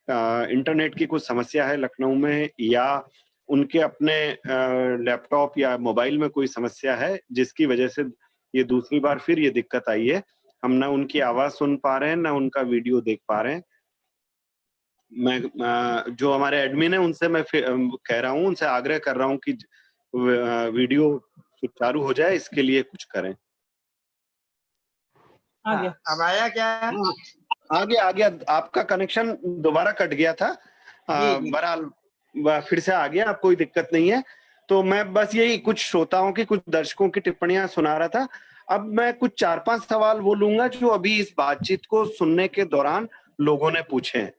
इंटरनेट की कुछ समस्या है लखनऊ में, या उनके अपने लैपटॉप या मोबाइल में कोई समस्या है, जिसकी वजह से ये दूसरी बार फिर ये दिक्कत आई है। हम ना उनकी आवाज़ सुन पा रहे हैं, ना उनका वीडियो देख पा रहे हैं। मैं जो हमारे एडमिन हैं उनसे मैं कह रहा हूँ, उनसे आग्रह कर रहा हूँ कि वीडियो सुचारू हो जाए, इसके लिए कुछ करें। आ हाँ, गया। अब आया क्या? हाँ, आ गया। आपका कनेक्शन दोबारा कट गया था। जी, जी। बहरहाल फिर से आ गया, अब कोई दिक्कत नहीं है। तो मैं बस यही कुछ श्रोताओं की, कुछ दर्शकों की टिप्पणियाँ सुना रहा था। अब मैं कुछ 4-5 सवाल वो लूँगा जो अभी इस बातचीत को सुनने के दौरान लोगों ने पूछे हैं।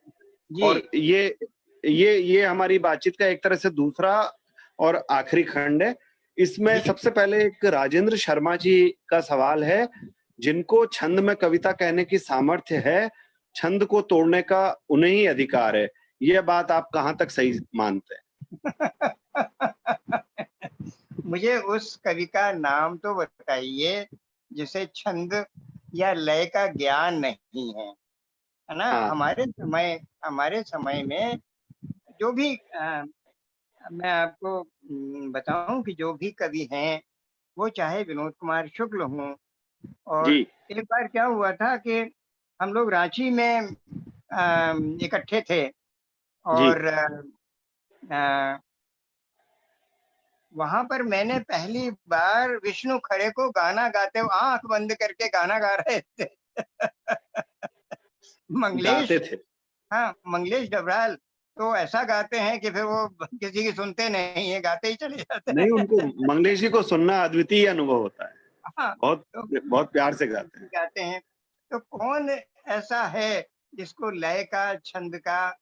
जी, और ये हमारी बातचीत का एक तरह से दूसरा और आखिरी खंड है। इसमें जी। सबसे पहले एक राजेंद्र शर्मा जी का सवाल है, जिनको छंद में कविता कहने की सामर्थ्य है, छंद को तोड़ने का उन्हें ही अधिकार है। यह बात आप कहाँ तक सही मानते हैं? मुझे उस कवि का नाम तो बताइए जिसे छंद या लय का ज्ञान नहीं है ना? हाँ, हमारे समय में जो भी मैं आपको बताऊं कि जो भी कवि हैं, वो चाहे विनोद कुमार शुक्ल हों, और जी, एक बार क्या हुआ था कि हम लोग रांची में इकट्ठे थे, जी। और वहां पर मैंने पहली बार विष्णु खरे को गाना गाते हुए आंख बंद करके गाना गा रहे थे। गाते मंगलेश, थे। हाँ, मंगलेश डबराल तो ऐसा गाते हैं कि फिर वो किसी की सुनते नहीं है, गाते ही चले जाते नहीं, हैं। उनको मंगलेश जी को सुनना अद्वितीय अनुभव होता है। हाँ, बहुत तो बहुत प्यार से गाते हैं। गाते हैं। तो कौन ऐसा है जिसको लय का, छंद का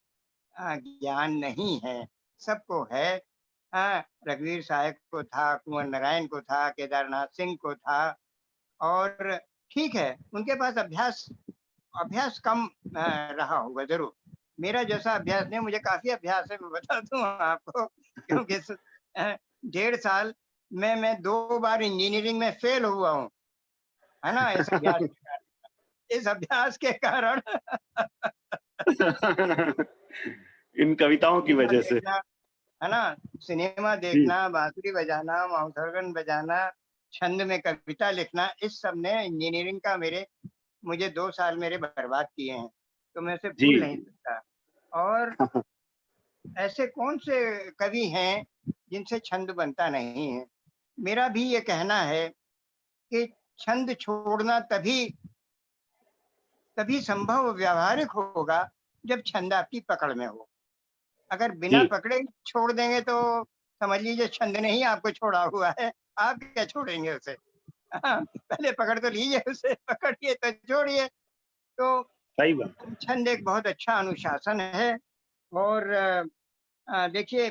ज्ञान नहीं है? सबको है। हाँ, रघुवीर साहब को था, कुंवर नारायण को था, केदारनाथ सिंह को था, और ठीक है, उनके पास अभ्यास अभ्यास कम रहा होगा जरूर। मेरा जैसा अभ्यास नहीं, मुझे काफी अभ्यास है, मैं बता दूं आपको, क्योंकि 1.5 साल में मैं 2 बार इंजीनियरिंग में फेल हुआ हूँ, है ना? इस अभ्यास के कारण इन कविताओं की सिनेमा वजह से। देखना, है ना? सिनेमा जी, देखना, बांसुरी बजाना, माउथॉर्गन बजाना, छंद में कविता लिखना, इस सब ने इंजीनियरिंग का मुझे 2 साल मेरे बर्बाद किए हैं, तो मैं उसे जी। भूल नहीं सकता। और ऐसे कौन से कवि हैं जिनसे छंद बनता नहीं है? मेरा भी ये कहना है कि छंद छोड़ना तभी तभी संभव व्यावहारिक होगा जब छंद आपकी पकड़ में हो। अगर बिना जी, पकड़े छोड़ देंगे तो समझ लीजिए छंद ने ही आपको छोड़ा हुआ है, आप क्या छोड़ेंगे उसे? हाँ, पहले पकड़ तो लीजिए उसे, पकड़िए तो छोड़िए। तो सही बात है। छंद एक बहुत अच्छा अनुशासन है। और देखिए,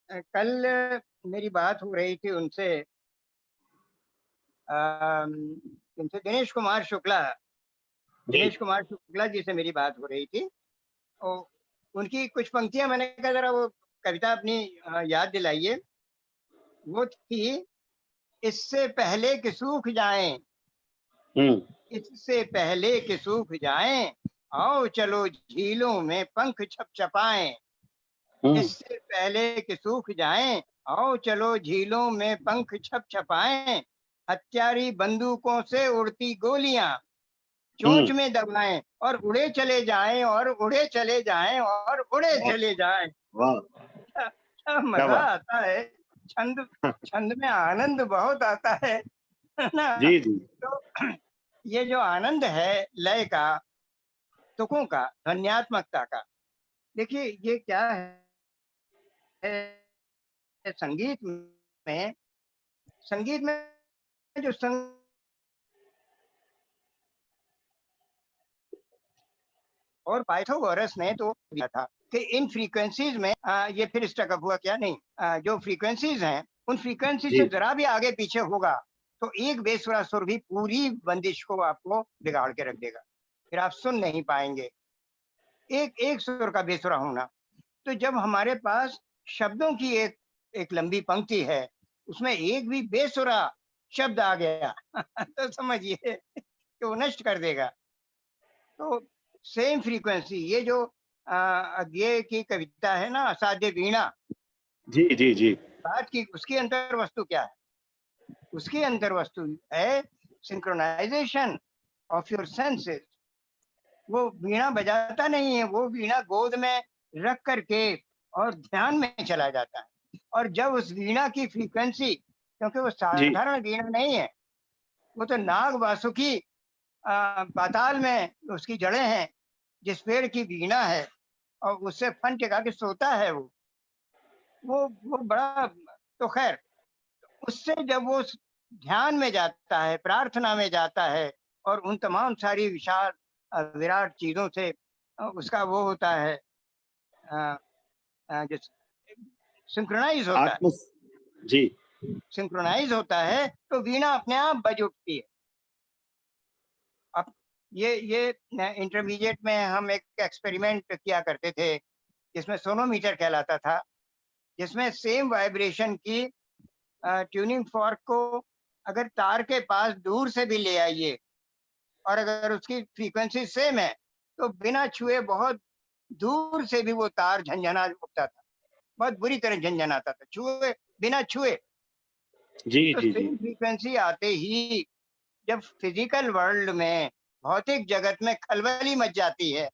कल मेरी बात हो रही थी उनसे, उनसे जी, दिनेश कुमार शुक्ला जी से मेरी बात हो रही थी। और उनकी कुछ पंक्तियां, मैंने कहा जरा वो कविता अपनी याद दिलाइए। वो थी, इससे पहले कि सूख जाएं, हम्म। इससे पहले कि सूख जाएं, आओ चलो झीलों में पंख छपछपाएं। हम्म। इससे पहले कि सूख जाएं, आओ चलो झीलों में पंख छपछपाएं। हत्यारी बंदूकों से उड़ती गोलियां चोंच हम्म। में दबाएं और उड़े चले जाएं, और उड़े चले जाएं, और उड़े वाह। चले जाएं। वाह। क्या, क्या क्या मजा बात। आता है। छंद, छंद में आनंद बहुत आता है ना। जी जी। तो ये जो आनंद है लय का, तुकों का, ध्वन्यात्मकता का, देखिए ये क्या है संगीत में। संगीत में जो संग और पाइथागोरस ने तो दिया था कि इन फ्रीक्वेंसीज में ये फिर स्टकअप हुआ क्या नहीं, जो फ्रीक्वेंसीज हैं उन फ्रीक्वेंसी जी से जरा भी आगे पीछे होगा तो एक बेसुरा सुर भी पूरी बंदिश को आपको बिगाड़ के रख देगा, फिर आप सुन नहीं पाएंगे। एक एक सुर का बेसुरा होना। तो जब हमारे पास शब्दों की एक एक लंबी पंक्ति है, उसमें एक भी बेसुरा शब्द आ गया तो समझिए कि वो नष्ट कर देगा। तो सेम फ्रीक्वेंसी, ये जो अज्ञेय की कविता है ना, असाध्य वीणा, जी जी जी। बात की उसकी अंतर वस्तु क्या है? उसकी अंतर वस्तु है सिंक्रोनाइजेशन ऑफ योर सेंसेस। वो वीणा बजाता नहीं है, वो वीणा गोद में रख करके और ध्यान में चला जाता है। और जब उस वीणा की फ्रीक्वेंसी, क्योंकि वो जी साधारण वीणा नहीं है, वो तो नाग वासुकी पाताल में उसकी जड़ें हैं, जिस पेड़ की वीणा है और उससे फन टिका के सोता है वो बड़ा, तो खैर उससे जब वो ध्यान में जाता है, प्रार्थना में जाता है और उन तमाम सारी विशाल विराट चीजों से उसका वो होता है, जो सिंक्रोनाइज होता है, आत्म। जी सिंक्रोनाइज होता है तो वीणा अपने आप बज उठती है। अब ये इंटरमीडिएट में हम एक एक्सपेरिमेंट किया करते थे जिसमें सोनोमीटर कहलाता था, जिसमें सेम वाइब्रेशन की ट्यूनिंग फॉर्क को अगर तार के पास दूर से भी ले आइए और अगर उसकी फ्रीक्वेंसी सेम है तो बिना छुए बहुत दूर से भी वो तार झंझना उठता था, बहुत बुरी तरह झंझनाता था, छुए बिना छुए। जी तो जी जी। सेम फ्रीक्वेंसी आते ही जब फिजिकल वर्ल्ड में, भौतिक जगत में खलबली मच जाती है,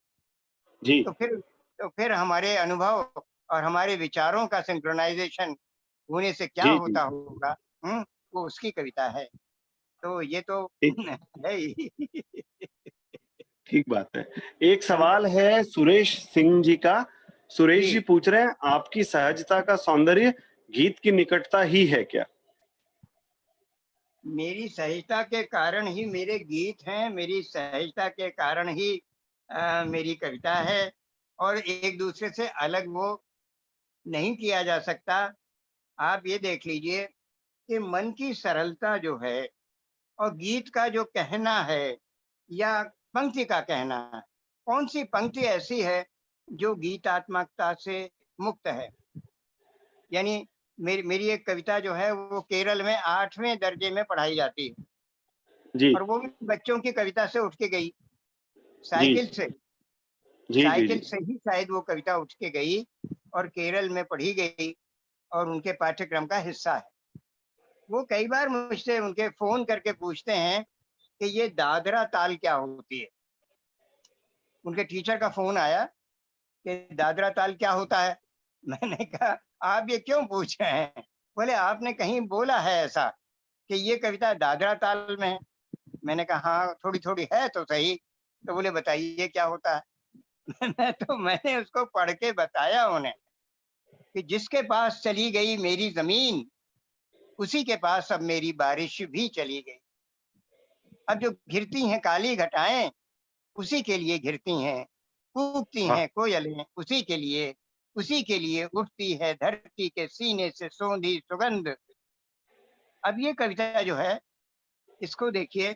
जी तो फिर हमारे अनुभव और हमारे विचारों का सिंक्रोनाइजेशन होने से क्या जी जी। होता होगा, वो उसकी कविता है। तो ये तो ठीक। है ही। ठीक बात है। एक हाँ सवाल है सुरेश सिंह जी का। सुरेश जी जी, पूछ रहे हैं, आपकी सहजता का सौंदर्य गीत की निकटता ही है क्या? मेरी सहजता के कारण ही मेरे गीत हैं, मेरी सहजता के कारण ही मेरी कविता है, और एक दूसरे से अलग वो नहीं किया जा सकता। आप ये देख लीजिए कि मन की सरलता जो है और गीत का जो कहना है या पंक्ति का कहना है, कौन सी पंक्ति ऐसी है जो गीतात्मकता से मुक्त है? यानी मेरी एक कविता जो है वो केरल में 8वें दर्जे में पढ़ाई जाती है, जी और वो भी बच्चों की कविता से उठ के गई, जी साइकिल से, जी जी साइकिल जी से ही शायद वो कविता उठ के गई और केरल में पढ़ी गई और उनके पाठ्यक्रम का हिस्सा है। वो कई बार मुझसे उनके फोन करके पूछते हैं कि ये दादरा ताल क्या होती है। उनके टीचर का फोन आया कि दादरा ताल क्या होता है। मैंने कहा आप ये क्यों पूछ रहे हैं? बोले आपने कहीं बोला है ऐसा कि ये कविता दादरा ताल में है। मैंने कहा हाँ थोड़ी थोड़ी है तो सही। तो बोले बताइए क्या होता है। मैंने उसको पढ़ के बताया उन्हें कि जिसके पास चली गई मेरी जमीन, उसी के पास अब मेरी बारिश भी चली गई। अब जो घिरती हैं काली घटाएं, उसी के लिए घिरती हैं, कूकती वाह। हैं कोयलें उसी के लिए, उसी के लिए उठती है धरती के सीने से सौंधी सुगंध। अब ये कविता जो है, इसको देखिए,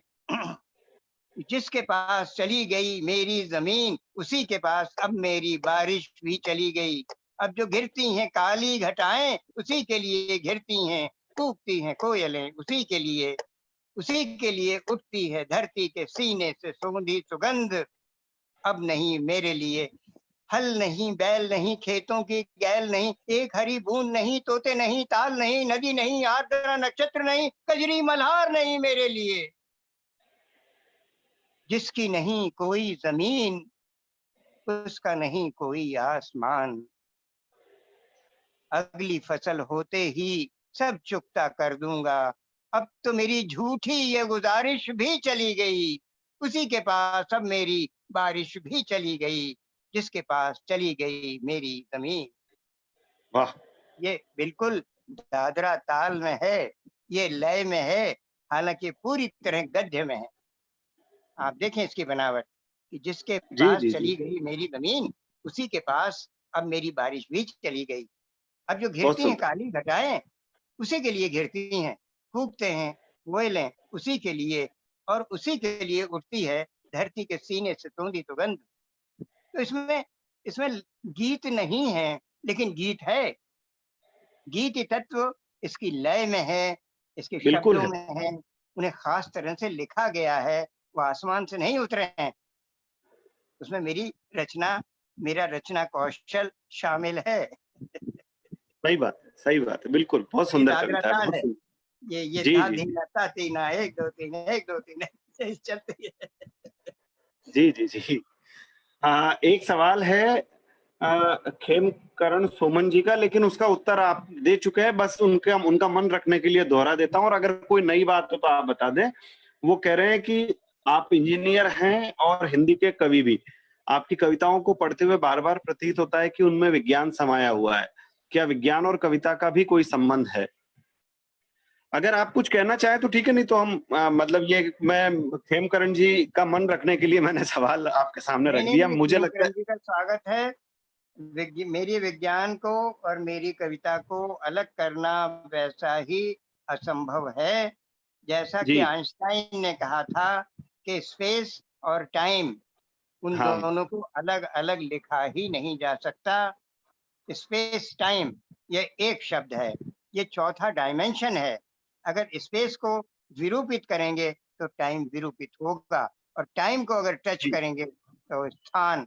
जिसके पास चली गई मेरी जमीन, उसी के पास अब मेरी बारिश भी चली गई। अब जो घिरती हैं काली घटाएं, उसी के लिए घिरती हैं, कूकती हैं कोयलें उसी के लिए, उसी के लिए उठती है धरती के सीने से सुगंधी सुगंध। अब नहीं मेरे लिए हल नहीं, बैल नहीं, खेतों की गैल नहीं, एक हरी बूंद नहीं, तोते नहीं, ताल नहीं, नदी नहीं, आर्द्रा नक्षत्र नहीं, कजरी मल्हार नहीं मेरे लिए। जिसकी नहीं कोई जमीन, उसका नहीं कोई आसमान, अगली फसल होते ही सब चुकता कर दूंगा। अब तो मेरी झूठी ये गुजारिश भी चली गई, उसी के पास अब मेरी बारिश भी चली गई, जिसके पास चली गई मेरी जमीन। वाह। ये बिल्कुल दादरा ताल में है, ये लय में है, हालांकि पूरी तरह गद्य में है। आप देखें इसकी बनावट कि जिसके जी पास जी जी, चली गई मेरी जमीन, उसी के पास अब मेरी बारिश भी चली गई। अब जो बहुत घिरती हैं सुंदर। काली घटाएं, उसी के लिए घिरती हैं, कूकते हैं कोयलें उसी के लिए, और उसी के लिए उठती है धरती के सीने से तोंदी सुगंध। तो इसमें इसमें गीत नहीं है, लेकिन गीत है। गीत तत्व इसकी लय में है, इसके बिल्कुल शब्दों है। में है, उन्हें खास तरह से लिखा गया है, वो आसमान से नहीं उतरे हैं। उसमें मेरी रचना, मेरा रचना कौशल शामिल है। सही बात है, सही बात है, बिल्कुल बहुत ये सुंदर दादरा कविता है, ताल बहुत है, सुंदर। ये जी धा जी जी धीना ता तीना, एक दो तीन, एक दो तीन, ऐसे चलती है। जी जी जी। एक सवाल है खेमकरण सोमन जी का, लेकिन उसका उत्तर आप दे चुके हैं, बस उनका उनका मन रखने के लिए दोहरा देता हूं, और अगर कोई नई बात हो तो आप बता दें। वो कह रहे हैं कि आप इंजीनियर हैं और हिंदी के कवि भी। आपकी कविताओं को पढ़ते हुए बार बार प्रतीत होता है कि उनमें विज्ञान समाया हुआ है। क्या विज्ञान और कविता का भी कोई संबंध है? अगर आप कुछ कहना चाहें तो ठीक है, नहीं तो हम मतलब ये मैं खेमकरण जी का मन रखने के लिए मैंने सवाल आपके सामने नहीं रख नहीं दिया, नहीं, मुझे लगता है। हेमकरण जी का स्वागत है। मेरी विज्ञान को और मेरी कविता को अलग करना वैसा ही असंभव है, जैसा कि जी। आइंस्टाइन ने कहा था कि स्पेस और टाइम, उन हाँ दोनों को अलग अलग लिखा ही नहीं जा सकता। स्पेस टाइम ये एक शब्द है, ये चौथा डायमेंशन है। अगर स्पेस को विरूपित करेंगे तो टाइम विरूपित होगा, और टाइम को अगर टच जी करेंगे तो स्थान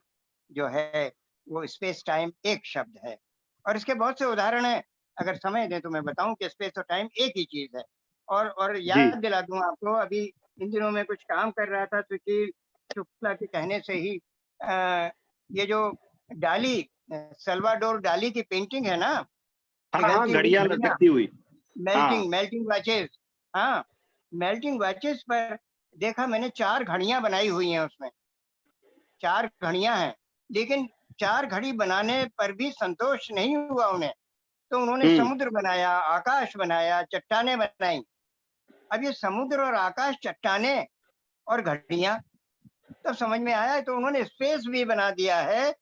जो है वो स्पेस टाइम एक शब्द है। और इसके बहुत से उदाहरण हैं, अगर समय दें तो मैं बताऊं कि स्पेस और टाइम एक ही चीज है। और जी। याद दिला दूं आपको, अभी इन दिनों में कुछ काम कर रहा था, सुशील शुक्ला के कहने से ही ये जो डाली, सल्वाडोर डाली की पेंटिंग है ना, हाँ हाँ, पिघलती हुई घड़ियां घड़ियां, लटकती हुई। हाँ। Melting melting watches. हाँ, मेल्टिंग वॉचेस पर देखा मैंने, 4 घड़ियां बनाई हुई हैं उसमें, 4 घड़ियां हैं। लेकिन 4 घड़ी बनाने पर भी संतोष नहीं हुआ उन्हें, तो उन्होंने हम्म। समुद्र बनाया, आकाश बनाया, चट्टाने बनाई। अब ये समुद्र और आकाश, चट्टाने और घड़ियां, तब समझ में आया, तो उन्होंने स्पेस भी बना दिया है,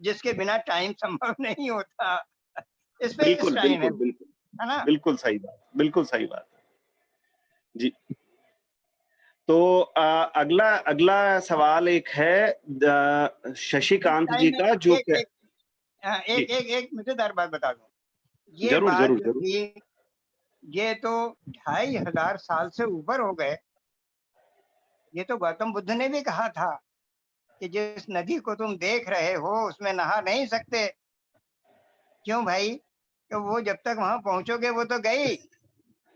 जिसके बिना टाइम संभव नहीं होता। स्पेस बिल्कुल टाइम बिल्कुल बिल्कुल। है ना। बिल्कुल सही बात, बिल्कुल सही बात। जी। तो अगला अगला सवाल एक है शशिकांत जी टाइम में का, जो एक एक जी, एक एक एक मजेदार बात बता दूं। ये जरूर बात जरूर जो जरूर। थी, ये तो 2500 साल से ऊपर हो गए। ये तो गौतम बुद्ध ने भी कहा था कि जिस नदी को तुम देख रहे हो उसमें नहा नहीं सकते। क्यों भाई? तो वो जब तक वहां पहुंचोगे वो तो गई,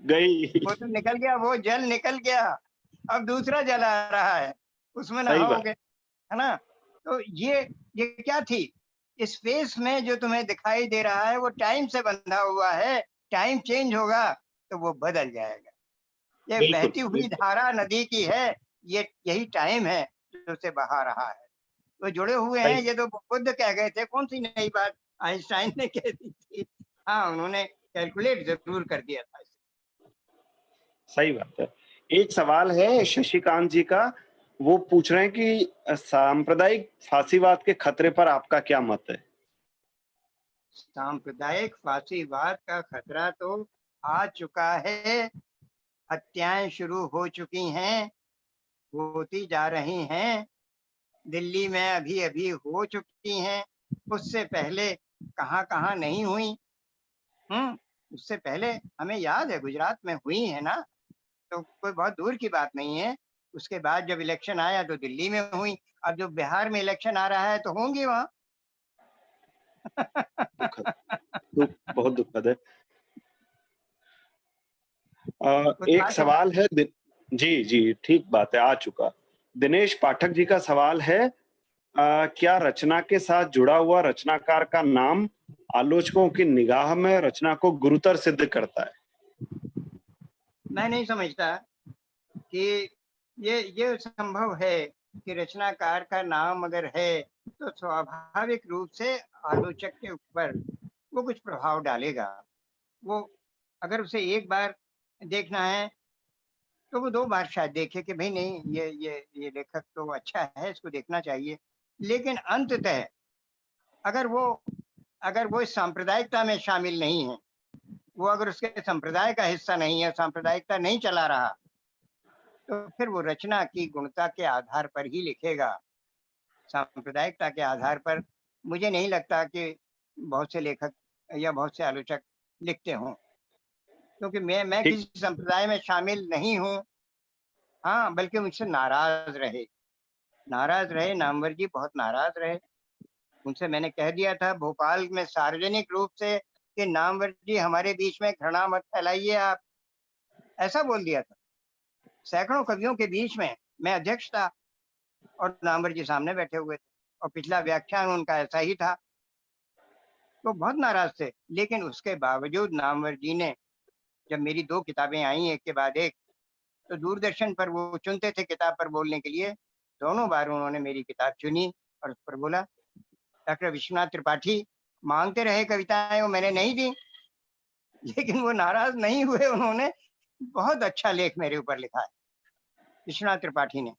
गई। वो तो निकल गया, वो जल निकल गया, अब दूसरा जल आ रहा है, उसमें सही बात। नहाओगे, है ना। तो ये क्या थी? स्पेस में जो तुम्हें दिखाई दे रहा है वो टाइम से बंधा हुआ है, टाइम चेंज होगा तो वो बदल जाएगा। ये बिल्कुल बहती हुई बिल्कुल। धारा नदी की है, ये यही टाइम है जो उसे बहा रहा है। तो जुड़े हुए हैं, सही ये तो बुद्ध कह गए थे, कौन सी नई बात आइंस्टाइन ने कह दी थी। हाँ, उन्होंने कैलकुलेट जरूर कर दिया था इसे। सही बात है। एक सवाल है शशिकांत जी का, वो पूछ रहे हैं कि सांप्रदायिक फांसीवाद के खतरे पर आपका क्या मत है? सांप्रदायिक फांसीवाद का खतरा तो आ चुका है, हत्याएं शुरू हो चुकी हैं, होती जा रही हैं। दिल्ली में अभी अभी हो चुकी हैं, उससे पहले कहाँ कहाँ नहीं हुई। हम्म। उससे पहले हमें याद है गुजरात में हुई है ना, तो कोई बहुत दूर की बात नहीं है। उसके बाद जब इलेक्शन आया तो दिल्ली में हुई, अब जो बिहार में इलेक्शन आ रहा है तो होंगी वहाँ। दुखद, बहुत दुखद है। कुछ एक आ चुका। सवाल है जी, जी, ठीक बात है, आ चुका। दिनेश पाठक जी का सवाल है, क्या रचना के साथ जुड़ा हुआ रचनाकार का नाम आलोचकों की निगाह में रचना को गुरुतर सिद्ध करता है? मैं नहीं समझता कि ये संभव है कि रचनाकार का नाम अगर है तो स्वाभाविक रूप से आलोचक के ऊपर वो कुछ प्रभाव डालेगा। वो अगर उसे एक बार देखना है तो वो 2 बार शायद देखे कि भाई नहीं, ये लेखक तो अच्छा है, इसको देखना चाहिए। लेकिन अंततः अगर वो अगर वो इस सांप्रदायिकता में शामिल नहीं है, वो अगर उसके संप्रदाय का हिस्सा नहीं है, सांप्रदायिकता नहीं चला रहा, तो फिर वो रचना की गुणता के आधार पर ही लिखेगा। सांप्रदायिकता के आधार पर मुझे नहीं लगता कि बहुत से लेखक या बहुत से आलोचक लिखते हों, क्योंकि मैं ठीक। किसी संप्रदाय में शामिल नहीं हूँ। हाँ, बल्कि मुझसे नाराज रहे, नामवर जी बहुत नाराज रहे। उनसे मैंने कह दिया था भोपाल में सार्वजनिक रूप से कि नामवर जी हमारे बीच में घृणा मत फैलाइए आप, ऐसा बोल दिया था। सैकड़ों कवियों के बीच में मैं अध्यक्ष था और नामवर जी सामने बैठे हुए थे, और पिछला व्याख्यान उनका ऐसा ही था। तो बहुत नाराज थे, लेकिन उसके बावजूद नामवर जी ने, जब मेरी 2 किताबें आई एक के बाद एक, तो दूरदर्शन पर वो चुनते थे किताब पर बोलने के लिए। दोनों बार उन्होंने मेरी किताब चुनी और उस पर बोला। डॉक्टर विश्वनाथ त्रिपाठी मांगते रहे कविताएं, वो मैंने नहीं दी, लेकिन वो नाराज नहीं हुए। उन्होंने बहुत अच्छा लेख मेरे ऊपर लिखा है विश्वनाथ त्रिपाठी ने,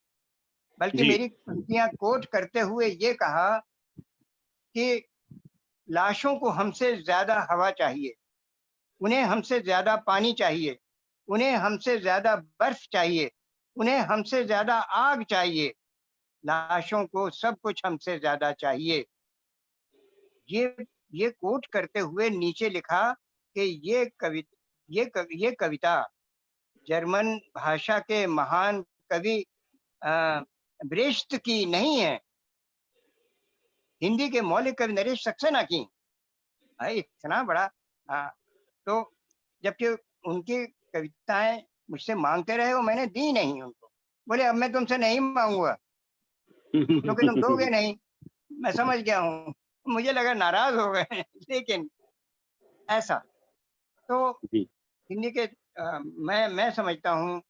बल्कि जी, मेरी पंक्तियां कोट करते हुए ये कहा कि लाशों को हमसे ज्यादा हवा चाहिए, उन्हें हमसे ज्यादा पानी चाहिए, उन्हें हमसे ज्यादा बर्फ चाहिए, उन्हें हमसे ज्यादा आग चाहिए, लाशों को सब कुछ हमसे ज्यादा चाहिए। ये ये कोट करते हुए नीचे लिखा कि ये कविता जर्मन भाषा के महान कवि ब्रेश्त की नहीं है, हिंदी के मौलिक कवि नरेश सक्सेना की। भाई इतना बड़ा। हाँ, तो जबकि उनकी कविताएं मुझसे मांगते रहे, वो मैंने दी नहीं उनको। बोले अब मैं तुमसे नहीं मांगूंगा क्योंकि तुम दोगे नहीं। मैं समझ गया हूँ, मुझे लगा नाराज हो गए। लेकिन ऐसा तो जी। हिंदी के मैं समझता हूँ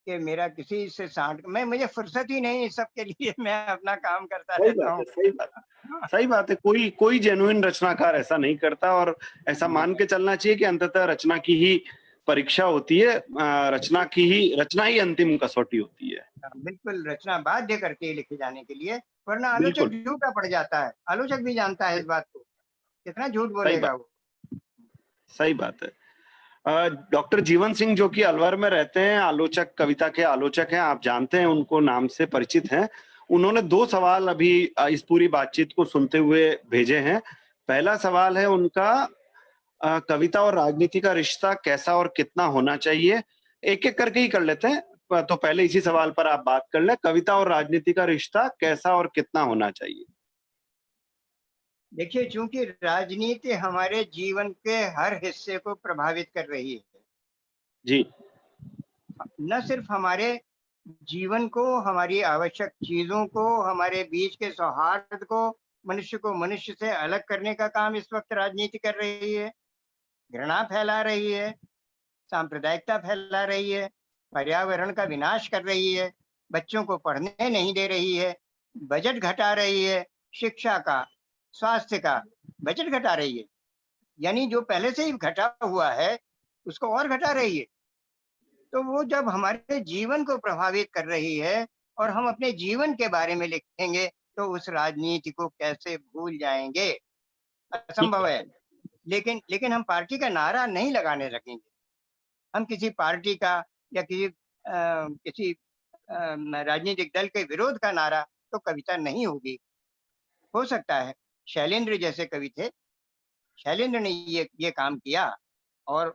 कि मेरा किसी से सांठ मैं मुझे फुर्सत ही नहीं इस सब के लिए। मैं अपना काम करता सही रहता बात हूँ। है, सही बात है। सही बात है, कोई कोई जेन्युइन रचनाकार ऐसा नहीं करता, और ऐसा मान के चलना चाहिए कि अंततः रचना की ही परीक्षा होती है, रचना ही अंतिम कसौटी होती है। बिल्कुल, रचना बाध्य करती है लिखे जाने के लिए, वरना आलोचक बिल्कुल, झूठा पड़ जाता है। आलोचक भी जानता है इस बात को, कितना झूठ सही बोलेगा बात, वो। सही बात है। डॉक्टर जीवन सिंह जो कि अलवर में रहते हैं, आलोचक, कविता के आलोचक हैं, आप जानते हैं उनको, नाम से परिचित हैं। उन्होंने 2 सवाल अभी इस पूरी बातचीत को सुनते हुए भेजे हैं। पहला सवाल है उनका, कविता और राजनीति का रिश्ता कैसा और कितना होना चाहिए? एक-एक करके ही कर लेते हैं। तो पहले इसी सवाल पर आप बात कर लें, कविता और राजनीति का रिश्ता कैसा और कितना होना चाहिए? देखिए, चूंकि राजनीति हमारे जीवन के हर हिस्से को प्रभावित कर रही है, जी, न सिर्फ हमारे जीवन को, हमारी आवश्यक चीजों को, हमारे बीच के सौहार्द को मनुष्य से अलग करने का काम इस वक्त राजनीति कर रही है। घृणा फैला रही है, सांप्रदायिकता फैला रही है, पर्यावरण का विनाश कर रही है, बच्चों को पढ़ने नहीं दे रही है, बजट घटा रही है, शिक्षा का, स्वास्थ्य का बजट घटा रही है। यानी जो पहले से ही घटा हुआ है उसको और घटा रही है। तो वो जब हमारे जीवन को प्रभावित कर रही है और हम अपने जीवन के बारे में लिखेंगे, तो उस राजनीति को कैसे भूल जाएंगे? ठीक असंभव बात है। है। लेकिन हम पार्टी का नारा नहीं लगाने लगेंगे। हम किसी पार्टी का या किसी राजनीतिक दल के विरोध का नारा तो कविता नहीं होगी। हो सकता है शैलेंद्र जैसे कवि थे, शैलेंद्र ने ये काम किया और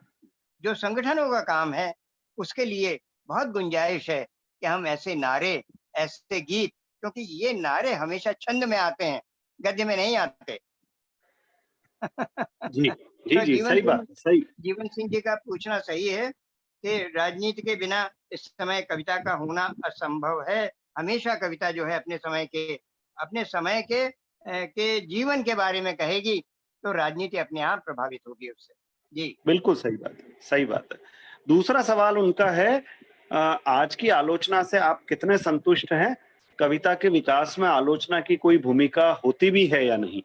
जो संगठनों का काम है उसके लिए बहुत गुंजाइश है कि हम ऐसे नारे, ऐसे गीत, क्योंकि ये नारे हमेशा छंद में आते हैं, गद्य में नहीं आते। जी, जी, तो जी, सही बात है, सही। जीवन सिंह जी का पूछना सही है कि राजनीति के बिना इस समय कविता का होना असंभव है। हमेशा कविता जो है अपने समय के जीवन के बारे में कहेगी, तो राजनीति अपने आप प्रभावित होगी उससे। जी। बिल्कुल सही बात है, सही बात है। दूसरा सवाल उनका है आज की आलोचना से आप कितने संतुष्ट हैं? कविता के विकास में आलोचना की कोई भूमिका होती भी है या नहीं?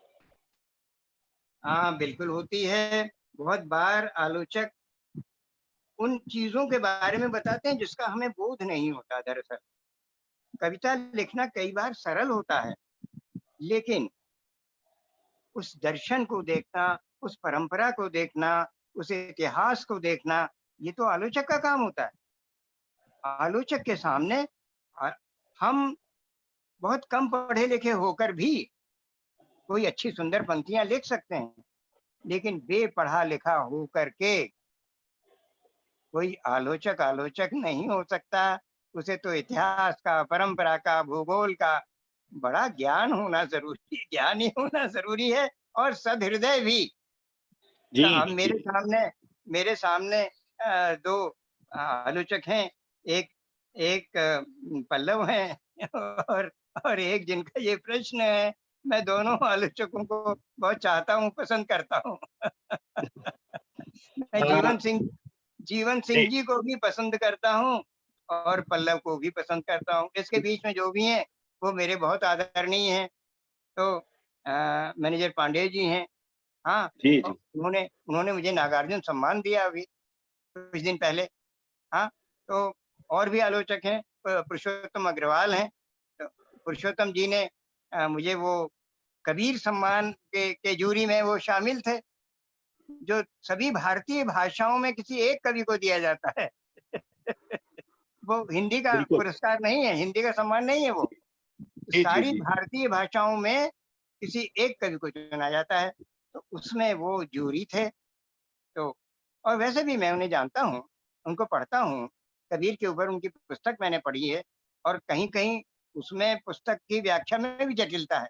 हाँ, बिल्कुल होती है। बहुत बार आलोचक उन चीज़ों के बारे में बताते हैं जिसका हमें बोध नहीं होता दरअसल। कविता लिखना कई बार सरल होता है, लेकिन उस दर्शन को देखना, उस परंपरा को देखना, उस इतिहास को देखना, ये तो आलोचक का काम होता है। आलोचक के सामने अ, हम बहुत कम पढ़े लिखे होकर भी कोई अच्छी सुंदर पंक्तियाँ लिख सकते हैं, लेकिन बेपढ़ा लिखा होकर के कोई आलोचक आलोचक नहीं हो सकता। उसे तो इतिहास का, परंपरा का, भूगोल का बड़ा ज्ञानी होना ज़रूरी है और सदहृदय भी। जी, तो अब जी। मेरे सामने 2 आलोचक हैं। एक एक पल्लव हैं और एक जिनका ये प्रश्न है। मैं दोनों आलोचकों को बहुत चाहता हूँ, पसंद करता हूँ। मैं अ, जीवन सिंह जी, जी को भी पसंद करता हूँ और पल्लव को भी पसंद करता हूँ। इसके बीच में जो भी हैं, वो मेरे बहुत आदरणीय हैं। तो मैनेजर पांडेय जी हैं। हाँ, जी, और जी। उन्होंने उन्होंने मुझे नागार्जुन सम्मान दिया अभी कुछ दिन पहले। हाँ, तो और भी आलोचक हैं, पुरुषोत्तम अग्रवाल हैं। तो पुरुषोत्तम जी ने मुझे वो कबीर सम्मान के जूरी में वो शामिल थे, जो सभी भारतीय भाषाओं में किसी एक कवि को दिया जाता है। वो हिंदी का बिल्कुल। पुरस्कार नहीं है, हिंदी का सम्मान नहीं है वो। जी, जी, सारी जी। भारतीय भाषाओं में किसी एक कवि को चुना जाता है, तो उसमें वो जूरी थे। तो और वैसे भी मैं उन्हें जानता हूँ, उनको पढ़ता हूँ। कबीर के ऊपर उनकी पुस्तक मैंने पढ़ी है और कहीं-कहीं उसमें पुस्तक की व्याख्या में भी जटिलता है,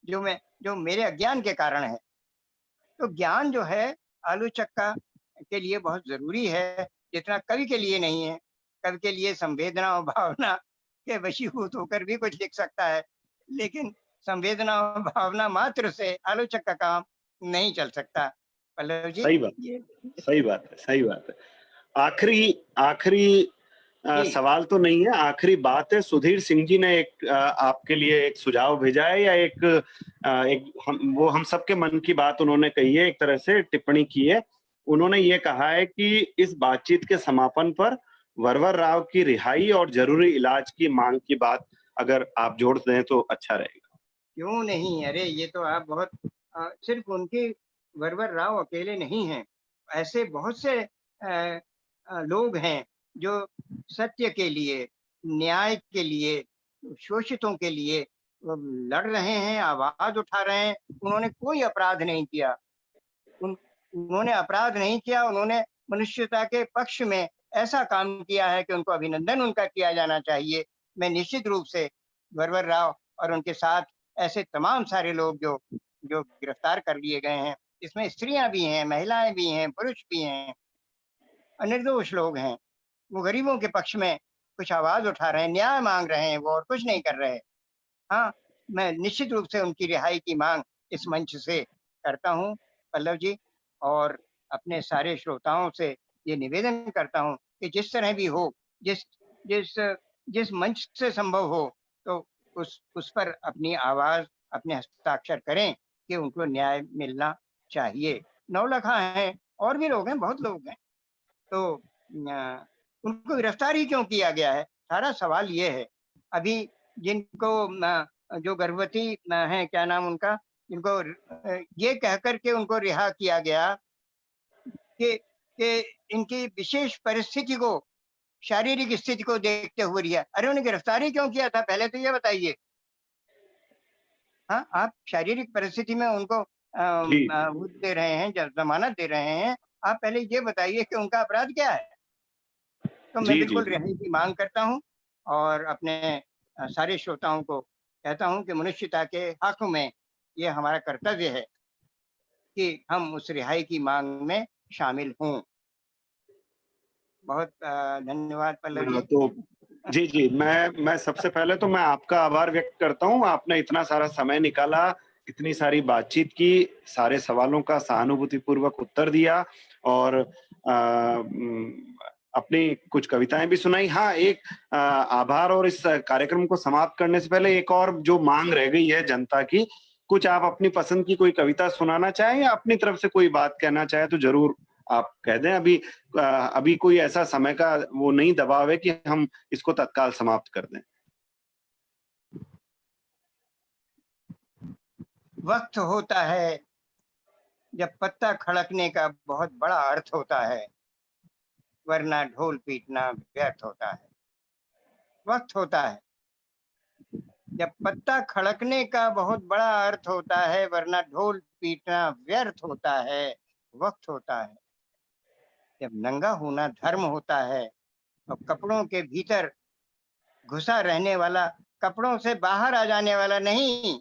जो मेरे अज्ञान के कारण है। तो ज्ञान जो है आलोचक का के लिए बहुत ज़रूरी है, जितना कवि के लिए नहीं है। कवि के लिए संवेदना और भावना के वशीभूत होकर भी कुछ लिख सकता है, लेकिन संवेदना और भावना मात्र से आलोचक का काम नहीं चल सकता। पल्लव जी, सही बात, ये सही बात है, सही बात है। आखिरी आखिरी जी, सवाल तो नहीं है, आखिरी बात है, सुधीर सिंह जी ने एक आपके लिए एक सुझाव भेजा है या एक हम सबके मन की बात उन्होंने कही है, एक तरह से टिप्पणी की है। उन्होंने ये कहा है कि इस बातचीत के समापन पर वरवर राव की रिहाई और ज़रूरी इलाज की माँग की बात अगर आप जोड़ दें तो अच्छा रहेगा। क्यों नहीं? अरे ये तो आप बहुत सिर्फ़ उनके वरवर राव अकेले नहीं हैं। ऐसे बहुत से लोग हैं जो सत्य के लिए, न्याय के लिए, शोषितों के लिए लड़ रहे हैं, आवाज़ उठा रहे हैं। उन्होंने कोई अपराध नहीं किया। उन उन्होंने अपराध नहीं किया, उन्होंने मनुष्यता के पक्ष में ऐसा काम किया है कि उनको अभिनंदन उनका किया जाना चाहिए। मैं निश्चित रूप से वरवर राव और उनके साथ ऐसे तमाम सारे लोग जो जो गिरफ्तार कर लिए गए हैं, इसमें स्त्रियाँ भी हैं, महिलाएँ भी हैं, पुरुष भी हैं, निर्दोष लोग हैं। वो गरीबों के पक्ष में कुछ आवाज़ उठा रहे हैं, न्याय माँग रहे हैं वो और कुछ नहीं कर रहे। हाँ, मैं निश्चित रूप से उनकी रिहाई की माँग इस मंच से करता हूँ, पल्लव जी, और अपने सारे श्रोताओं से ये निवेदन करता हूँ कि जिस तरह भी हो, जिस जिस जिस मंच से संभव हो, तो उस पर अपनी आवाज़, अपने हस्ताक्षर करें कि उनको न्याय मिलना चाहिए। नौलखा हैं, और भी लोग हैं, बहुत लोग हैं। तो उनको गिरफ्तार ही क्यों किया गया है? सारा सवाल ये है। अभी जिनको जो गर्भवती हैं, क्या नाम उनका? जिनको ये कह कर के उनको रिहा किया गया कि इनकी विशेष परिस्थिति को, शारीरिक स्थिति को देखते हुए रिहा। अरे उन्हें गिरफ्तार ही क्यों किया था? पहले तो ये बताइए। हाँ, आप शारीरिक परिस्थिति में उनको जी, जी। वो दे रहे हैं, ज ज़मानत दे रहे हैं, आप पहले ये बताइए कि उनका अपराध क्या है? तो मैं जी, जी, बिल्कुल जी। रिहाई की मांग करता हूँ और अपने सारे श्रोताओं को कहता हूँ कि मनुष्यता के हक में ये हमारा कर्तव्य है कि हम उस रिहाई की मांग में शामिल हों। बहुत धन्यवाद पल्लव जी। तो जी, जी, मैं सबसे पहले तो मैं आपका आभार व्यक्त करता हूँ, आपने इतना सारा समय निकाला, इतनी सारी बातचीत की, सारे सवालों का सहानुभूतिपूर्वक उत्तर दिया और अपनी कुछ कविताएँ भी सुनाई। हाँ, एक आभार और इस कार्यक्रम को समाप्त करने से पहले एक और जो माँग रह गई है जनता की, कुछ आप अपनी पसंद की कोई कविता सुनाना चाहें या अपनी तरफ से कोई बात कहना चाहें तो ज़रूर आप कह दें। अभी कोई ऐसा समय का वो नहीं दबाव है कि हम इसको तत्काल समाप्त कर दें। वक्त होता है जब पत्ता खड़कने का बहुत बड़ा अर्थ होता है, वरना ढोल पीटना व्यर्थ होता है। वक्त होता है जब पत्ता खड़कने का बहुत बड़ा अर्थ होता है, वरना ढोल पीटना व्यर्थ होता है। वक्त होता है जब नंगा होना धर्म होता है और कपड़ों के भीतर घुसा रहने वाला कपड़ों से बाहर आ जाने वाला नहीं,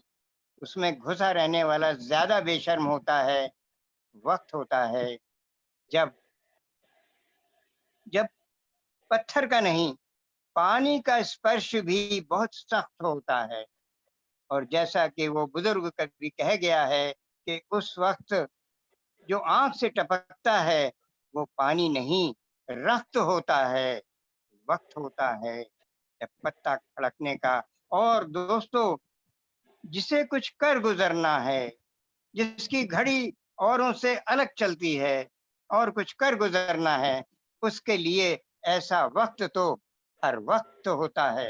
उसमें घुसा रहने वाला ज्यादा बेशर्म होता है। वक्त होता है जब जब पत्थर का नहीं, पानी का स्पर्श भी बहुत सख्त होता है। और जैसा कि वो बुजुर्ग कभी कह गया है कि उस वक्त जो आंख से टपकता है वो पानी नहीं, रक्त होता है। वक्त होता है जब पत्ता खड़कने का। और दोस्तों, जिसे कुछ कर गुजरना है, जिसकी घड़ी औरों से अलग चलती है और कुछ कर गुजरना है, उसके लिए ऐसा वक्त तो हर वक्त होता है।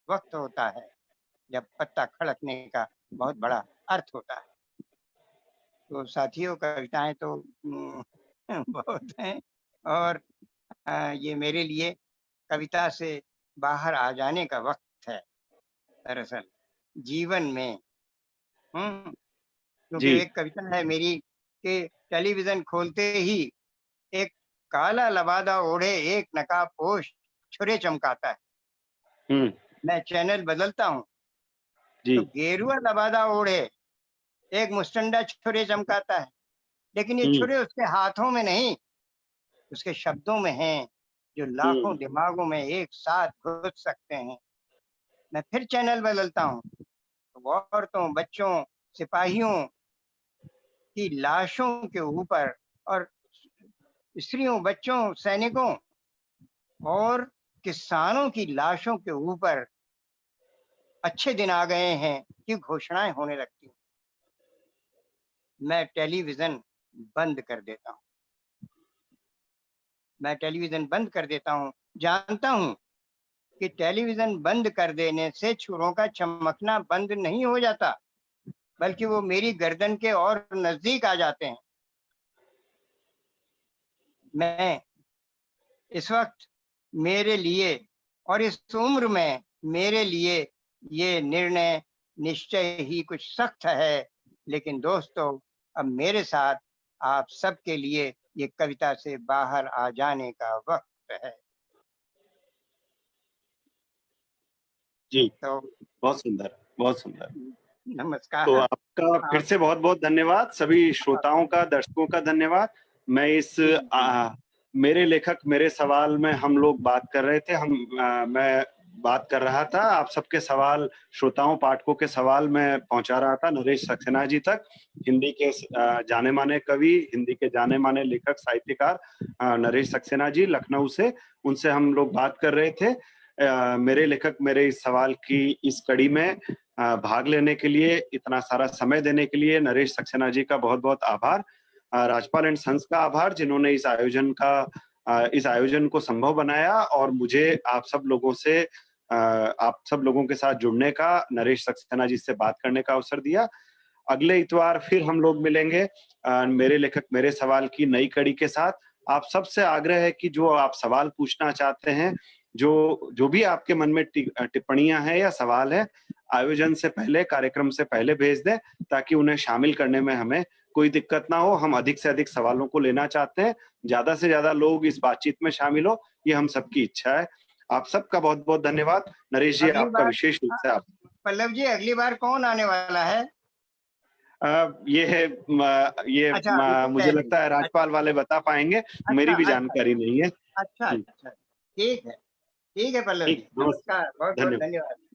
वक्त होता है जब पत्ता खड़कने का बहुत बड़ा अर्थ होता है। तो साथियों, कविताएं तो बहुत हैं और ये मेरे लिए कविता से बाहर आ जाने का वक्त है दरअसल जीवन में। क्योंकि जी। एक कविता है मेरी कि टेलीविजन खोलते ही एक काला लबादा ओढ़े एक नकाबपोश छुरे चमकाता है। हुँ, मैं चैनल बदलता हूँ जी। तो गेरुआ लबादा ओढ़े एक मुस्टंडा छुरे चमकाता है। लेकिन ये हुँ, छुरे उसके हाथों में नहीं, उसके शब्दों में हैं, जो लाखों हुँ, दिमागों में एक साथ घुस सकते हैं। मैं फिर चैनल बदलता हूँ तो औरतों, बच्चों, सिपाहियों की लाशों के ऊपर और स्त्रियों, बच्चों, सैनिकों और किसानों की लाशों के ऊपर अच्छे दिन आ गए हैं कि घोषणाएं होने लगती। मैं टेलीविजन बंद कर देता हूँ। मैं टेलीविजन बंद कर देता हूँ। जानता हूँ कि टेलीविजन बंद कर देने से छुरों का चमकना बंद नहीं हो जाता, बल्कि वो मेरी गर्दन के और नजदीक आ जाते हैं। मैं इस वक्त मेरे लिए और इस उम्र में मेरे लिए ये निर्णय निश्चय ही कुछ सख्त है। लेकिन दोस्तों, अब मेरे साथ आप सबके लिए ये कविता से बाहर आ जाने का वक्त है। जी, तो बहुत सुंदर, बहुत सुंदर। तो नमस्कार। आपका फिर आप से बहुत-बहुत धन्यवाद, सभी श्रोताओं का, दर्शकों का धन्यवाद। मैं इस जी जी मेरे लेखक मेरे सवाल में हम लोग बात कर रहे थे, मैं बात कर रहा था, आप सबके सवाल श्रोताओं, पाठकों के सवाल मैं पहुँचा रहा था नरेश सक्सेना जी तक। हिंदी के जाने-माने कवि, हिंदी के जाने-माने लेखक, साहित्यकार नरेश सक्सेना जी लखनऊ से, उनसे हम लोग बात कर रहे थे। मेरे लेखक मेरे इस सवाल की इस कड़ी में भाग लेने के लिए, इतना सारा समय देने के लिए नरेश सक्सेना जी का बहुत-बहुत आभार। राजपाल एंड सन्स का आभार जिन्होंने इस आयोजन को संभव बनाया और मुझे आप सब लोगों के साथ जुड़ने का, नरेश सक्सेना जी से बात करने का अवसर दिया। अगले इतवार फिर हम लोग मिलेंगे मेरे लेखक मेरे सवाल की नई कड़ी के साथ। आप सबसे आग्रह है कि जो आप सवाल पूछना चाहते हैं, जो जो भी आपके मन में टिप्पणियाँ हैं या सवाल है, आयोजन से पहले, कार्यक्रम से पहले भेज दें ताकि उन्हें शामिल करने में हमें कोई दिक्कत ना हो, हम अधिक से अधिक सवालों को लेना चाहते हैं, ज्यादा से ज्यादा लोग इस बातचीत में शामिल हो, ये हम सबकी इच्छा है। आप सबका बहुत-बहुत धन्यवाद। नरेश जी, अगली आपका बार विशेष रूप से पल्लव जी, अगली बार कौन आने वाला है? ये है अच्छा, अभी तो मुझे तय नहीं। लगता है राज्यपाल वाले बता पाएँगे, अच्छा, मेरी भी अच्छा, जानकारी नहीं है। अच्छा, हुँ, अच्छा। ठीक है पल्लव ठीक, जी। नमस्कार, बहुत-बहुत धन्यवाद। धन्यवाद।